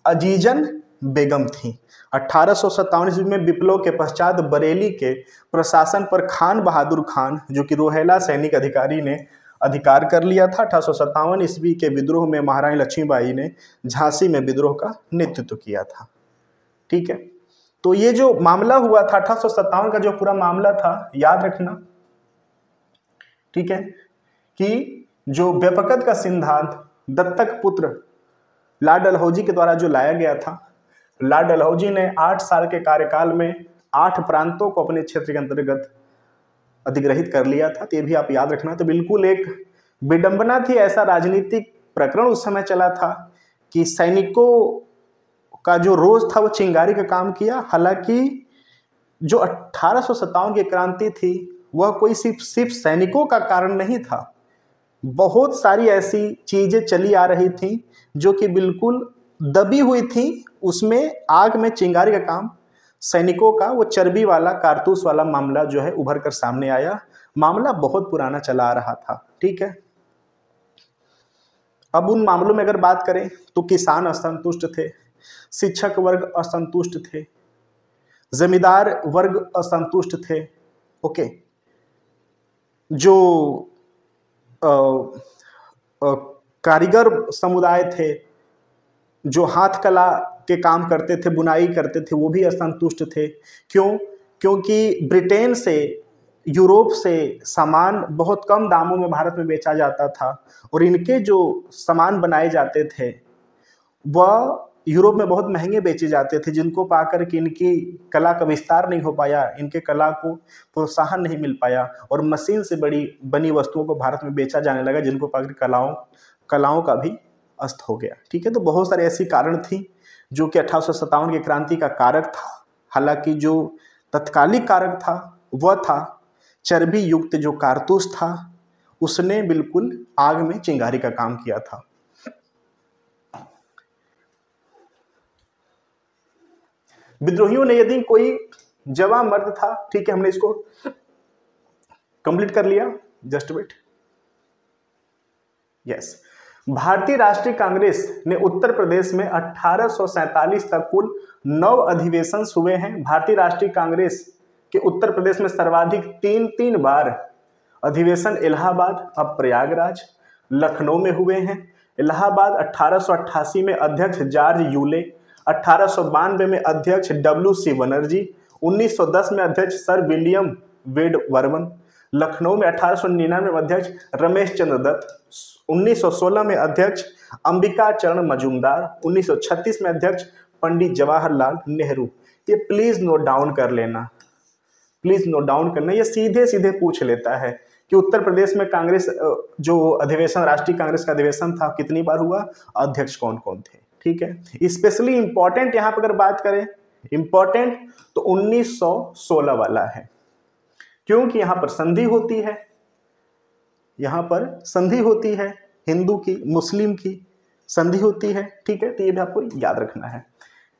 अजीजन बेगम थी। 1857 ईस्वी में विप्लव के पश्चात बरेली के प्रशासन पर खान बहादुर खान, जो कि रोहेला सैनिक अधिकारी, ने अधिकार कर लिया था। 1857 ईस्वी के विद्रोह में महारानी लक्ष्मीबाई ने झांसी में विद्रोह का नेतृत्व किया था। ठीक है, तो ये जो मामला हुआ था 1857 का जो पूरा मामला था, याद रखना, ठीक है, कि जो व्यपकत का सिद्धांत दत्तक पुत्र लॉर्ड डलहौजी के द्वारा जो लाया गया था, लॉर्ड डलहौजी ने 8 साल के कार्यकाल में 8 प्रांतों को अपने क्षेत्र के अंतर्गत अधिग्रहित कर लिया था। तो ये भी आप याद रखना। तो बिल्कुल एक विडंबना थी, ऐसा राजनीतिक प्रकरण उस समय चला था कि सैनिकों का जो रोज था वो चिंगारी का काम किया। हालांकि जो 1857 की क्रांति थी वह कोई सिर्फ सैनिकों का कारण नहीं था, बहुत सारी ऐसी चीजें चली आ रही थी जो कि बिल्कुल दबी हुई थी। उसमें आग में चिंगारी का काम सैनिकों का, वो चर्बी वाला कारतूस वाला मामला जो है उभर कर सामने आया। मामला बहुत पुराना चला आ रहा था। ठीक है, अब उन मामलों में अगर बात करें तो किसान असंतुष्ट थे, शिक्षक वर्ग असंतुष्ट थे, जमींदार वर्ग असंतुष्ट थे, ओके, जो कारीगर समुदाय थे, जो हाथ कला के काम करते थे, बुनाई करते थे, वो भी असंतुष्ट थे। क्यों? क्योंकि ब्रिटेन से, यूरोप से सामान बहुत कम दामों में भारत में बेचा जाता था और इनके जो सामान बनाए जाते थे वह यूरोप में बहुत महंगे बेचे जाते थे, जिनको पाकर के इनकी कला का विस्तार नहीं हो पाया, इनके कला को प्रोत्साहन नहीं मिल पाया और मशीन से बड़ी बनी वस्तुओं को भारत में बेचा जाने लगा, जिनको पाकर कलाओं का भी अस्त हो गया। ठीक है, तो बहुत सारे ऐसी कारण थी जो कि 1857 की क्रांति का कारक था। हालांकि जो तत्कालिक कारक था वह था चर्बी युक्त जो कारतूस था, उसने बिल्कुल आग में चिंगारी का काम किया था। विद्रोहियों ने, यदि कोई जवां मर्द था, ठीक है, हमने इसको कंप्लीट कर लिया, जस्ट वेट, यस। भारतीय राष्ट्रीय कांग्रेस ने उत्तर प्रदेश में 1847 तक कुल 9 अधिवेशन हुए हैं। भारतीय राष्ट्रीय कांग्रेस के उत्तर प्रदेश में सर्वाधिक 3 बार अधिवेशन इलाहाबाद, अब प्रयागराज, लखनऊ में हुए हैं। इलाहाबाद 1888 में अध्यक्ष जॉर्ज यूले, 1892 में अध्यक्ष WC बनर्जी, 1910 में अध्यक्ष सर विलियम वेड वर्मन, लखनऊ में 1899 में अध्यक्ष रमेश चंद्र दत्त, 1916 में अध्यक्ष अंबिका चरण मजूमदार, 1936 में अध्यक्ष पंडित जवाहरलाल नेहरू। ये प्लीज नोट डाउन कर लेना, प्लीज नोट डाउन करना। ये सीधे सीधे पूछ लेता है कि उत्तर प्रदेश में कांग्रेस जो अधिवेशन, राष्ट्रीय कांग्रेस का अधिवेशन था, कितनी बार हुआ, अध्यक्ष कौन कौन थे। ठीक है, स्पेशली इंपॉर्टेंट यहाँ पर अगर बात करें, इंपॉर्टेंट तो 1916 वाला है, क्योंकि यहाँ पर संधि होती है, यहाँ पर संधि होती है, हिंदू की मुस्लिम की संधि होती है। ठीक है, तो ये भी आपको याद रखना है।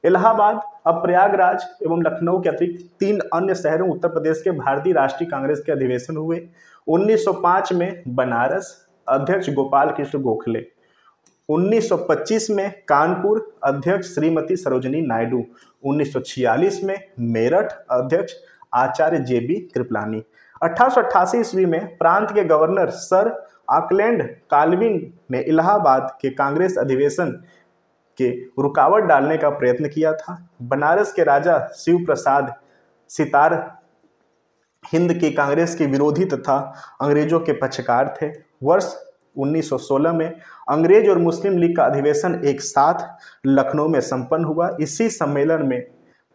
इलाहाबाद, अब प्रयागराज एवं लखनऊ के अतिरिक्त 3 अन्य शहरों उत्तर प्रदेश के भारतीय राष्ट्रीय कांग्रेस के अधिवेशन हुए। 1905 में बनारस, अध्यक्ष गोपाल कृष्ण गोखले। 1925 में कानपुर, अध्यक्ष श्रीमती सरोजनी नायडू। 1946 में मेरठ, अध्यक्ष आचार्य JB कृपलानी। 1888 ईस्वी में प्रांत के गवर्नर सर ऑकलैंड काल्विन ने इलाहाबाद के कांग्रेस अधिवेशन के रुकावट डालने का प्रयत्न किया था। बनारस के राजा शिव प्रसाद सितार हिंद की कांग्रेस के विरोधी तथा अंग्रेजों के पक्षकार थे। वर्ष 1916 में अंग्रेज और मुस्लिम लीग का अधिवेशन एक साथ लखनऊ में संपन्न हुआ। इसी सम्मेलन में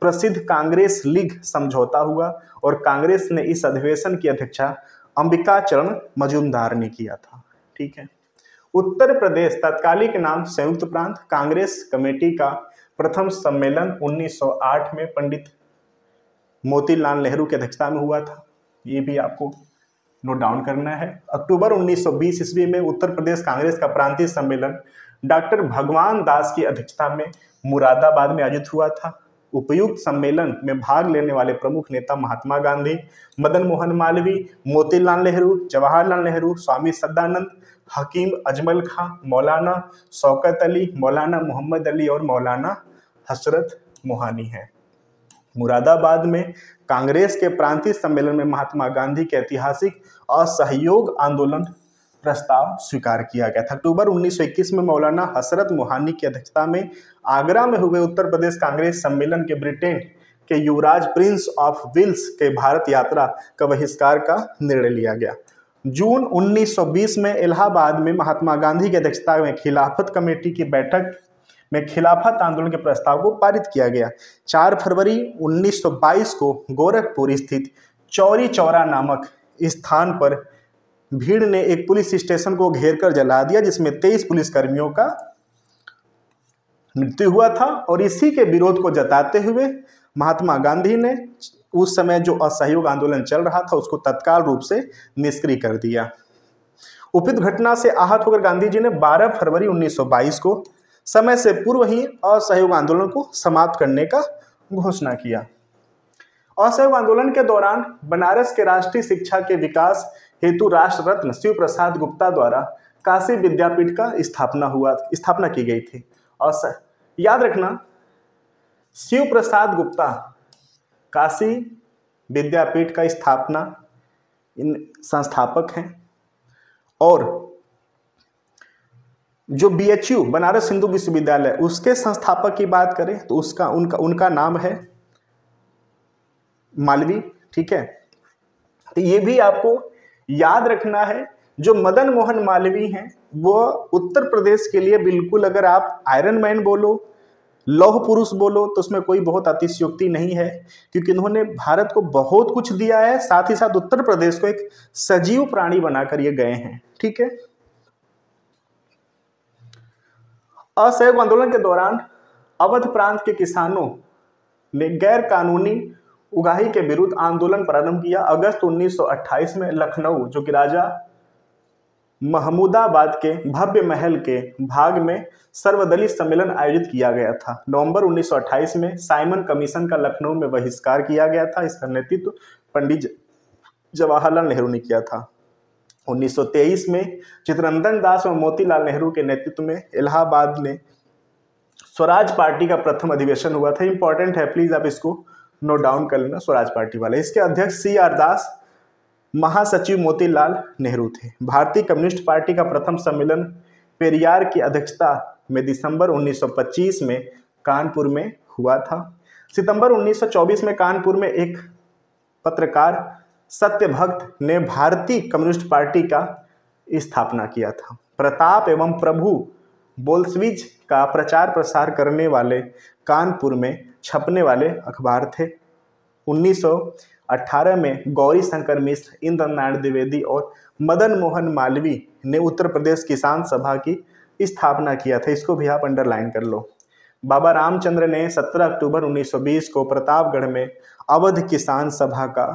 प्रसिद्ध कांग्रेस लीग समझौता हुआ और कांग्रेस ने इस अधिवेशन की अध्यक्षता अंबिका चरण मजूमदार ने किया था। ठीक है, उत्तर प्रदेश तत्कालिक नाम संयुक्त प्रांत कांग्रेस कमेटी का प्रथम सम्मेलन 1908 में पंडित मोतीलाल नेहरू की अध्यक्षता में हुआ था। ये भी आपको नोट डाउन करना है। अक्टूबर 1920 ईस्वी में उत्तर प्रदेश कांग्रेस का प्रांतीय सम्मेलन डॉक्टर भगवान दास की अध्यक्षता में मुरादाबाद में आयोजित हुआ था। उपयुक्त सम्मेलन में भाग लेने वाले प्रमुख नेता महात्मा गांधी, मदन मोहन मालवीय, मोतीलाल नेहरू, जवाहरलाल नेहरू, स्वामी सदानंद, हकीम अजमल खां, मौलाना शौकत अली, मौलाना मोहम्मद अली और मौलाना हसरत मोहानी हैं। मुरादाबाद में कांग्रेस के प्रांतीय सम्मेलन में महात्मा गांधी के ऐतिहासिक असहयोग आंदोलन प्रस्ताव स्वीकार किया गया था। अक्टूबर 1921 में मौलाना हसरत मोहानी की अध्यक्षता में आगरा में हुए उत्तर प्रदेश कांग्रेस सम्मेलन के ब्रिटेन के युवराज प्रिंस ऑफ वेल्स के भारत यात्रा का बहिष्कार का निर्णय लिया गया। जून 1920 में इलाहाबाद में महात्मा गांधी की अध्यक्षता में खिलाफत कमेटी की बैठक में खिलाफत आंदोलन के प्रस्ताव को पारित किया गया। 4 फरवरी 1922 को गोरखपुर स्थित चौरी चौरा नामक स्थान पर भीड़ ने एक पुलिस स्टेशन को घेरकर जला दिया, जिसमें 23 पुलिसकर्मियों का मृत्यु हुआ था। और इसी के विरोध को जताते हुए महात्मा गांधी ने उस समय जो असहयोग आंदोलन चल रहा था उसको तत्काल रूप से निष्क्रिय कर दिया। उपयुक्त घटना से आहत होकर गांधी जी ने 12 फरवरी 1922 को समय से पूर्व ही असहयोग आंदोलन को समाप्त करने का घोषणा किया। असहयोग आंदोलन के दौरान बनारस के राष्ट्रीय शिक्षा के विकास हेतु राष्ट्र रत्न शिव प्रसाद गुप्ता द्वारा काशी विद्यापीठ का स्थापना की गई थी। और याद रखना, शिव प्रसाद गुप्ता काशी विद्यापीठ का स्थापना इन संस्थापक हैं। और जो BHU बनारस हिंदू विश्वविद्यालय उसके संस्थापक की बात करें तो उनका नाम है मालवीय, ठीक है। तो ये भी आपको याद रखना है, जो मदन मोहन मालवीय हैं वो उत्तर प्रदेश के लिए बिल्कुल, अगर आप आयरन मैन बोलो, लौह पुरुष बोलो, तो उसमें कोई बहुत अतिशयोक्ति नहीं है, क्योंकि इन्होंने भारत को बहुत कुछ दिया है, साथ ही साथ उत्तर प्रदेश को एक सजीव प्राणी बनाकर ये गए हैं, ठीक है। असहयोग आंदोलन के दौरान अवध प्रांत के किसानों ने गैर कानूनी उगाही के विरुद्ध आंदोलन प्रारंभ किया। अगस्त 1928 में लखनऊ, जो कि राजा महमूदाबाद के भव्य महल के भाग में सर्वदलीय सम्मेलन आयोजित किया गया था। नवंबर 1928 में साइमन कमीशन का लखनऊ में बहिष्कार किया गया था। इसका नेतृत्व पंडित जवाहरलाल नेहरू ने किया था। 1923 में चित्तरंजन दास और मोतीलाल नेहरू के नेतृत्व में इलाहाबाद में स्वराज पार्टी का प्रथम अधिवेशन हुआ था। इंपॉर्टेंट है, प्लीज आप इसको नोट डाउन कर लेना, स्वराज पार्टी वाले। इसके अध्यक्ष CR दास, महासचिव मोतीलाल नेहरू थे। भारतीय कम्युनिस्ट पार्टी का प्रथम सम्मेलन पेरियार की अध्यक्षता में दिसंबर 1925 में कानपुर में हुआ था। सितंबर 1924 में कानपुर में एक पत्रकार सत्यभक्त ने भारतीय कम्युनिस्ट पार्टी का स्थापना किया था। प्रताप एवं प्रभु बोल्शेविक का प्रचार प्रसार करने वाले कानपुर में छपने वाले अखबार थे। 1918 में गौरी शंकर मिश्र, इंद्र नारायण द्विवेदी और मदन मोहन मालवीय ने उत्तर प्रदेश किसान सभा की स्थापना किया था। इसको भी आप अंडरलाइन कर लो। बाबा रामचंद्र ने 17 अक्टूबर 1920 को प्रतापगढ़ में अवध किसान सभा का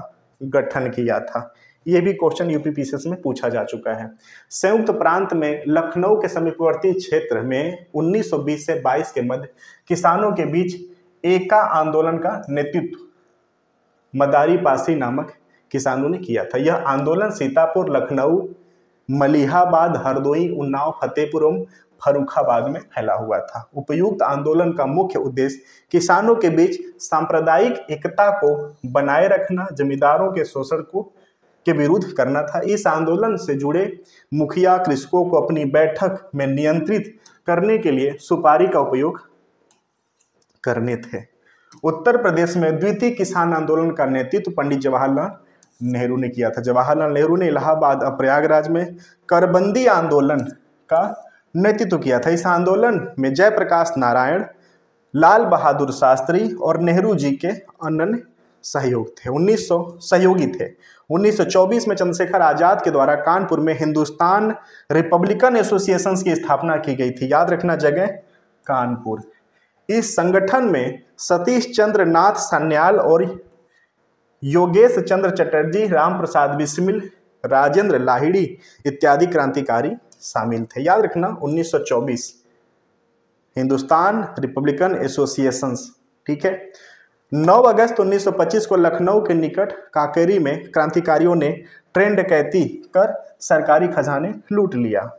गठन किया था। यह भी क्वेश्चन यूपीपीसीएस में पूछा जा चुका है। संयुक्त प्रांत में लखनऊ के समीपवर्ती क्षेत्र में 1920 से 22 के मध्य किसानों के बीच एका आंदोलन का नेतृत्व मदारी पासी नामक किसानों ने किया था। यह आंदोलन सीतापुर, लखनऊ, मलिहाबाद, हरदोई, उन्नाव, फतेहपुर एवं फर्रुखाबाद में फैला हुआ था। उपयुक्त आंदोलन का मुख्य उद्देश्य किसानों के बीच सांप्रदायिक एकता को बनाए रखना, जमींदारों के शोषण के विरुद्ध करना था। इस आंदोलन से जुड़े मुखिया कृषकों को अपनी बैठक में नियंत्रित करने के लिए सुपारी का उपयोग करने थे। उत्तर प्रदेश में द्वितीय किसान आंदोलन का नेतृत्व पंडित जवाहरलाल नेहरू ने किया था। जवाहरलाल नेहरू ने इलाहाबाद और प्रयागराज में करबंदी आंदोलन का नेतृत्व किया था। इस आंदोलन में जयप्रकाश नारायण, लाल बहादुर शास्त्री और नेहरू जी के अनन्य सहयोगी थे। 1924 में चंद्रशेखर आजाद के द्वारा कानपुर में हिंदुस्तान रिपब्लिकन एसोसिएशन की स्थापना की गई थी। याद रखना जगह कानपुर। इस संगठन में सतीश चंद्र नाथ सान्याल और योगेश चंद्र चटर्जी, राम प्रसाद बिस्मिल, राजेंद्र लाहिड़ी इत्यादि क्रांतिकारी शामिल थे। याद रखना 1924 हिंदुस्तान रिपब्लिकन एसोसिएशन, ठीक है। 9 अगस्त 1925 को लखनऊ के निकट काकेरी में क्रांतिकारियों ने ट्रेन डकैती कर सरकारी खजाने लूट लिया।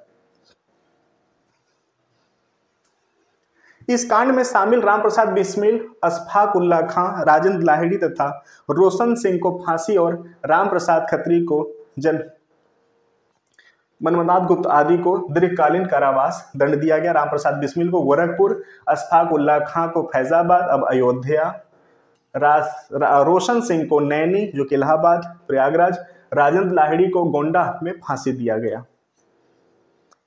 इस कांड में शामिल राम प्रसाद बिस्मिल, अशफाक उल्लाह खां, राजेंद्र लाहिड़ी तथा रोशन सिंह को फांसी और राम प्रसाद खत्री को मनमनाथ गुप्त आदि को दीर्घकालीन कारावास दंड दिया गया। राम प्रसाद बिस्मिल को गोरखपुर, अशफाक उल्लाह खां को फैजाबाद अब अयोध्या, रोशन सिंह को नैनी जो कि इलाहाबाद, प्रयागराज, राजेंद्र लाहिड़ी को गोंडा में फांसी दिया गया।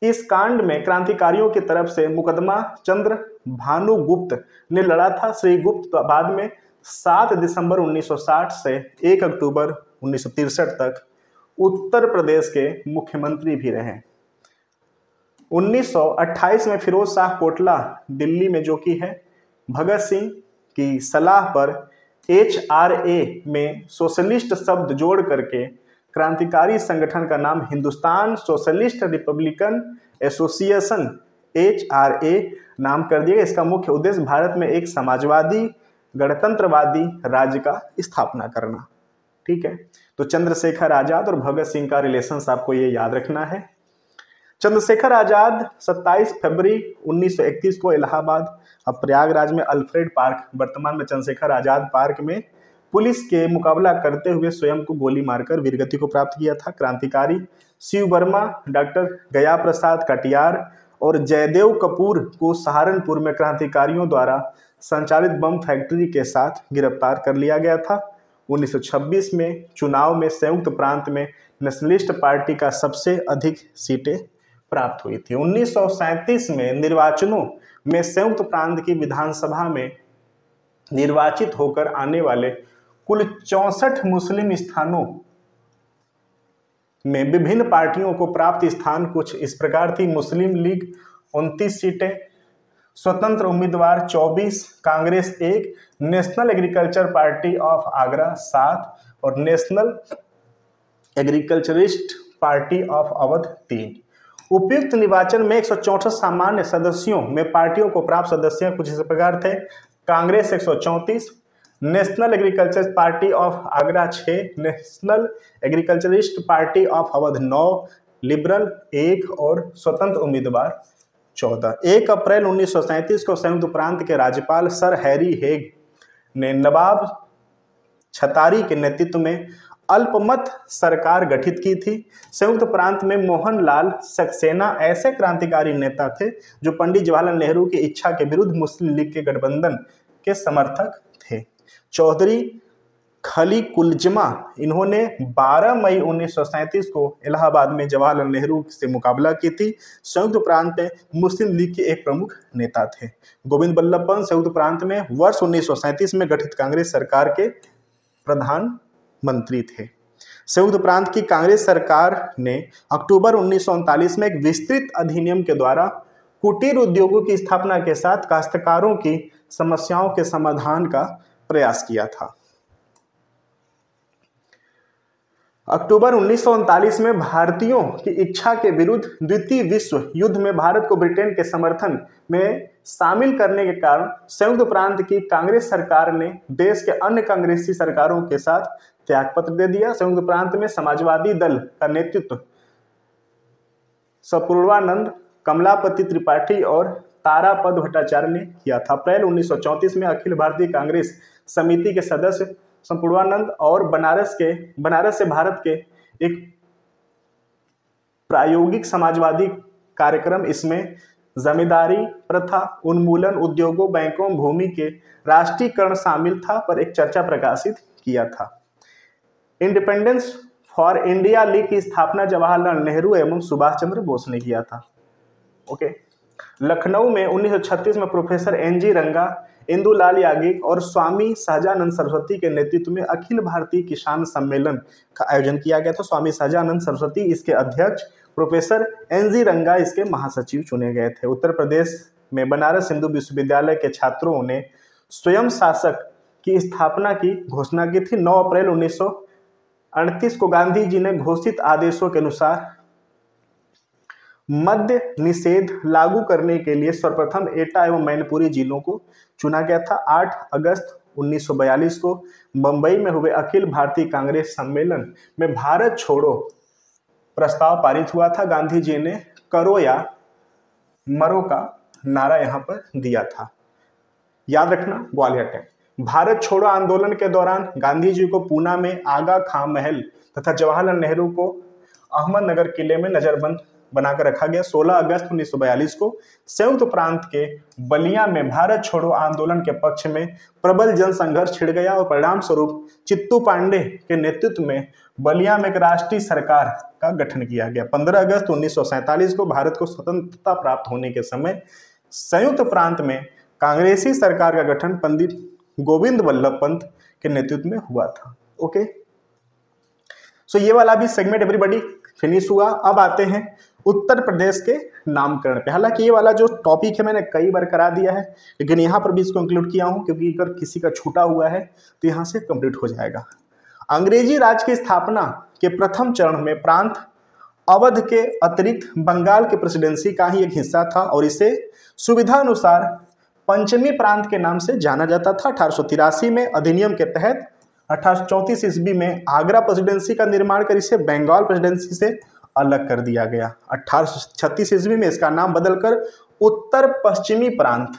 इस कांड में क्रांतिकारियों की तरफ से मुकदमा चंद्र भानु गुप्त ने लड़ा था। श्री गुप्त बाद में 7 दिसंबर 1960 से 1 अक्टूबर 1963 तक उत्तर प्रदेश के मुख्यमंत्री भी रहे। 1928 में फिरोज शाह कोटला दिल्ली में, जो कि है भगत सिंह की सलाह पर HRA में सोशलिस्ट शब्द जोड़ करके क्रांतिकारी संगठन का नाम Hindustan socialist Republican association HRA नाम कर दिया। इसका मुख्य उद्देश्य भारत में एक समाजवादी गणतंत्रवादी राज्य का स्थापना करना, ठीक है। तो चंद्रशेखर आजाद और भगत सिंह का रिलेशंस आपको ये याद रखना है। चंद्रशेखर आजाद 27 फरवरी 1931 को इलाहाबाद अब प्रयागराज में अल्फ्रेड पार्क, वर्तमान में चंद्रशेखर आजाद पार्क में पुलिस के मुकाबला करते हुए स्वयं को गोली मारकर वीरगति को प्राप्त किया था। क्रांतिकारी शिव वर्मा, डॉक्टर गया प्रसाद कटियार और जयदेव कपूर को सहारनपुर में क्रांतिकारियों द्वारा संचालित बम फैक्ट्री के साथ गिरफ्तार कर लिया गया था। 1926 में चुनाव में संयुक्त प्रांत में नेशनलिस्ट पार्टी का सबसे अधिक सीटें प्राप्त हुई थी। 1937 में निर्वाचनों में संयुक्त प्रांत की विधानसभा में निर्वाचित होकर आने वाले कुल 64 मुस्लिम स्थानों में विभिन्न पार्टियों को प्राप्त स्थान कुछ इस प्रकार थी। मुस्लिम लीग 29 सीटें, स्वतंत्र उम्मीदवार 24, Congress 1, national agriculture party of Agra 7 और national agriculturist party of Awadh 3। उपयुक्त निर्वाचन में 164 सामान्य सदस्यों में पार्टियों को प्राप्त सदस्य कुछ इस प्रकार थे। Congress 134, national agriculture party of Agra 6, national agriculturist party of Awadh 9, liberal 1 और स्वतंत्र उम्मीदवार 14। 1 अप्रैल 1937 को संयुक्त प्रांत के राज्यपाल सर हैरी हेग ने नवाब छतारी के नेतृत्व में अल्पमत सरकार गठित की थी। संयुक्त प्रांत में मोहनलाल सक्सेना ऐसे क्रांतिकारी नेता थे जो पंडित जवाहरलाल नेहरू की इच्छा के विरुद्ध मुस्लिम लीग के गठबंधन के समर्थक थे। चौधरी खलीकुलजमा इन्होंने 12 मई 1937 को इलाहाबाद में जवाहरलाल नेहरू से मुकाबला की थी। संयुक्त प्रांत में मुस्लिम लीग के एक प्रमुख नेता थे। गोविंद बल्लभ पंत संयुक्त प्रांत में वर्ष 1937 में गठित कांग्रेस सरकार के प्रधानमंत्री थे। संयुक्त प्रांत की कांग्रेस सरकार ने अक्टूबर 1939 में एक विस्तृत अधिनियम के द्वारा कुटीर उद्योगों की स्थापना के साथ काश्तकारों की समस्याओं के समाधान का प्रयास किया था। अक्टूबर 1939 में भारतीयों की इच्छा के विरुद्ध द्वितीय विश्व युद्ध में भारत को ब्रिटेन के समर्थन में शामिल करने के कारण संयुक्त प्रांत की कांग्रेस सरकार ने देश के अन्य कांग्रेसी सरकारों के साथ त्यागपत्र दे दिया। संयुक्त प्रांत में समाजवादी दल का नेतृत्व सपूर्वानंद, कमलापति त्रिपाठी और तारापद भट्टाचार्य ने किया था। अप्रैल 1934 में अखिल भारतीय कांग्रेस समिति के सदस्य संपूर्णानंद और बनारस से भारत के एक प्रायोगिक समाजवादी कार्यक्रम, इसमें जमींदारी प्रथा उन्मूलन, उद्योगों, बैंकों, भूमि के राष्ट्रीयकरण शामिल था, पर एक चर्चा प्रकाशित किया था। इंडिपेंडेंस फॉर इंडिया लीग की स्थापना जवाहरलाल नेहरू एवं सुभाष चंद्र बोस ने किया था। ओके। लखनऊ में 1936 में प्रोफेसर एन.जी. रंगा, इंदुलाल याग्निक और स्वामी सहजानंद सरस्वती के नेतृत्व में अखिल भारतीय किसान सम्मेलन का आयोजन किया गया था। स्वामी सहजानंद सरस्वती इसके अध्यक्ष, प्रोफेसर एन.जी. रंगा इसके महासचिव चुने गए थे। उत्तर प्रदेश में बनारस हिंदू विश्वविद्यालय के छात्रों ने स्वयं शासक की स्थापना की घोषणा की थी। 9 अप्रैल 1938 को गांधी जी ने घोषित आदेशों के अनुसार मद्य निषेध लागू करने के लिए सर्वप्रथम एटा एवं मैनपुरी जिलों को चुना गया था। 8 अगस्त 1942 को मुंबई में हुए अखिल भारतीय कांग्रेस सम्मेलन में भारत छोड़ो प्रस्ताव पारित हुआ था। गांधी जी ने करो या मरो का नारा यहां पर दिया था। याद रखना, ग्वालियर टैंक। भारत छोड़ो आंदोलन के दौरान गांधी जी को पूना में आगा खां महल तथा जवाहरलाल नेहरू को अहमदनगर किले में नजरबंद बनाकर रखा गया। 16 अगस्त 1942 को संयुक्त प्रांत के बलिया में भारत छोड़ो आंदोलन के पक्ष में प्रबल जनसंघर्ष छिड़ गया और परिणाम स्वरूप चित्तू पांडे के नेतृत्व में बलिया में एक राष्ट्रीय सरकार का गठन किया गया। 15 अगस्त 1947 को भारत को स्वतंत्रता प्राप्त होने के समय संयुक्त प्रांत में कांग्रेसी सरकार का गठन पंडित गोविंद बल्लभ पंत के नेतृत्व में हुआ था। ओके, सो ये वाला भी सेगमेंट एवरीबॉडी फिनिश हुआ। अब आते हैं उत्तर प्रदेश के नामकरण पे। हालांकि ये वाला जो टॉपिक है मैंने कई बार करा दिया है, लेकिन यहाँ पर भी इसको इंक्लूड किया हूँ क्योंकि अगर किसी का छूटा हुआ है तो यहाँ से कंप्लीट हो जाएगा। अंग्रेजी राज की स्थापना के प्रथम चरण में प्रांत अवध के अतिरिक्त बंगाल के प्रेसिडेंसी का ही एक हिस्सा था और इसे सुविधा अनुसार पंचमी प्रांत के नाम से जाना जाता था। 1883 में अधिनियम के तहत 1834 ईस्वी में आगरा प्रेसिडेंसी का निर्माण कर इसे बंगाल प्रेसिडेंसी से अलग कर दिया गया। 1836 ईस्वी में इसका नाम बदलकर उत्तर पश्चिमी प्रांत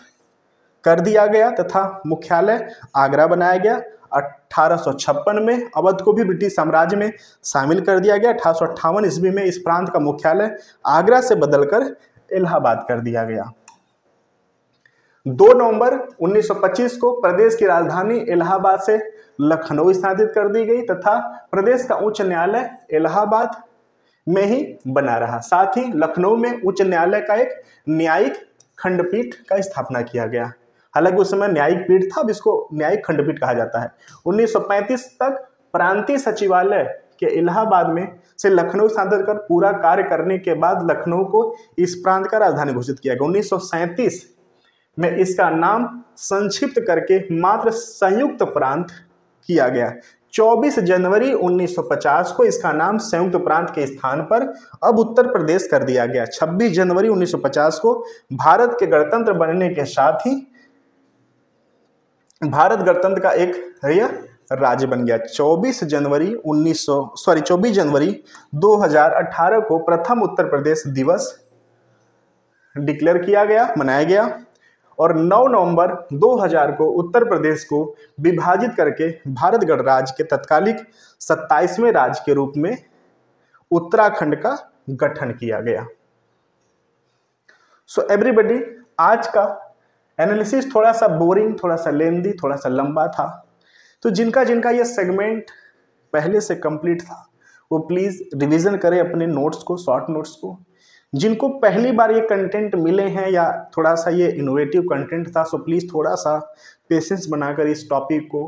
कर दिया गया तथा मुख्यालय आगरा बनाया गया। 1856 में अवध को भी ब्रिटिश साम्राज्य में शामिल कर दिया गया। 1858 ईस्वी में इस प्रांत का मुख्यालय आगरा से बदलकर इलाहाबाद कर दिया गया। 2 नवंबर 1925 को प्रदेश की राजधानी इलाहाबाद से लखनऊ स्थानांतरित कर दी गई तथा प्रदेश का उच्च न्यायालय इलाहाबाद में ही बना रहा। साथ ही लखनऊ में उच्च न्यायालय का एक न्यायिक खंडपीठ का स्थापना किया गया। हालांकि उस समय न्यायिक पीठ था, अब इसको न्यायिक खंडपीठ कहा जाता है। 1935 तक प्रांतीय सचिवालय के इलाहाबाद में से लखनऊ स्थानांतरित कर पूरा कार्य करने के बाद लखनऊ को इस प्रांत का राजधानी घोषित किया गया। 1937 में इसका नाम संक्षिप्त करके मात्र संयुक्त प्रांत किया गया। 24 जनवरी 1950 को इसका नाम संयुक्त प्रांत के स्थान पर अब उत्तर प्रदेश कर दिया गया। 26 जनवरी 1950 को भारत के गणतंत्र बनने के साथ ही भारत गणतंत्र का एक राज्य बन गया। 24 जनवरी 2018 को प्रथम उत्तर प्रदेश दिवस डिक्लेयर किया गया, मनाया गया और 9 नवंबर 2000 को उत्तर प्रदेश को विभाजित करके भारत गणराज्य के तत्कालिक 27वें राज्य के रूप में उत्तराखंड का गठन किया गया। सो एवरीबॉडी, आज का एनालिसिस थोड़ा सा बोरिंग, थोड़ा सा लेंदी, थोड़ा सा लंबा था, तो जिनका जिनका ये सेगमेंट पहले से कंप्लीट था वो प्लीज़ रिवीजन करें अपने नोट्स को, शॉर्ट नोट्स को। जिनको पहली बार ये कंटेंट मिले हैं या थोड़ा सा ये इनोवेटिव कंटेंट था, सो प्लीज़ थोड़ा सा पेशेंस बनाकर इस टॉपिक को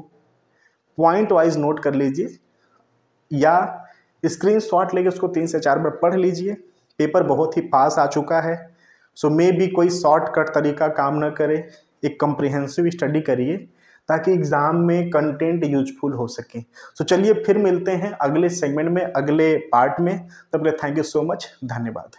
पॉइंट वाइज नोट कर लीजिए या स्क्रीनशॉट लेके उसको 3 से 4 बार पढ़ लीजिए। पेपर बहुत ही पास आ चुका है, सो मे भी कोई शॉर्टकट तरीका काम न करे, एक कम्प्रिहेंसिव स्टडी करिए ताकि एग्जाम में कंटेंट यूजफुल हो सके। सो चलिए फिर मिलते हैं अगले सेगमेंट में, अगले पार्ट में। तब तक थैंक यू सो मच, धन्यवाद।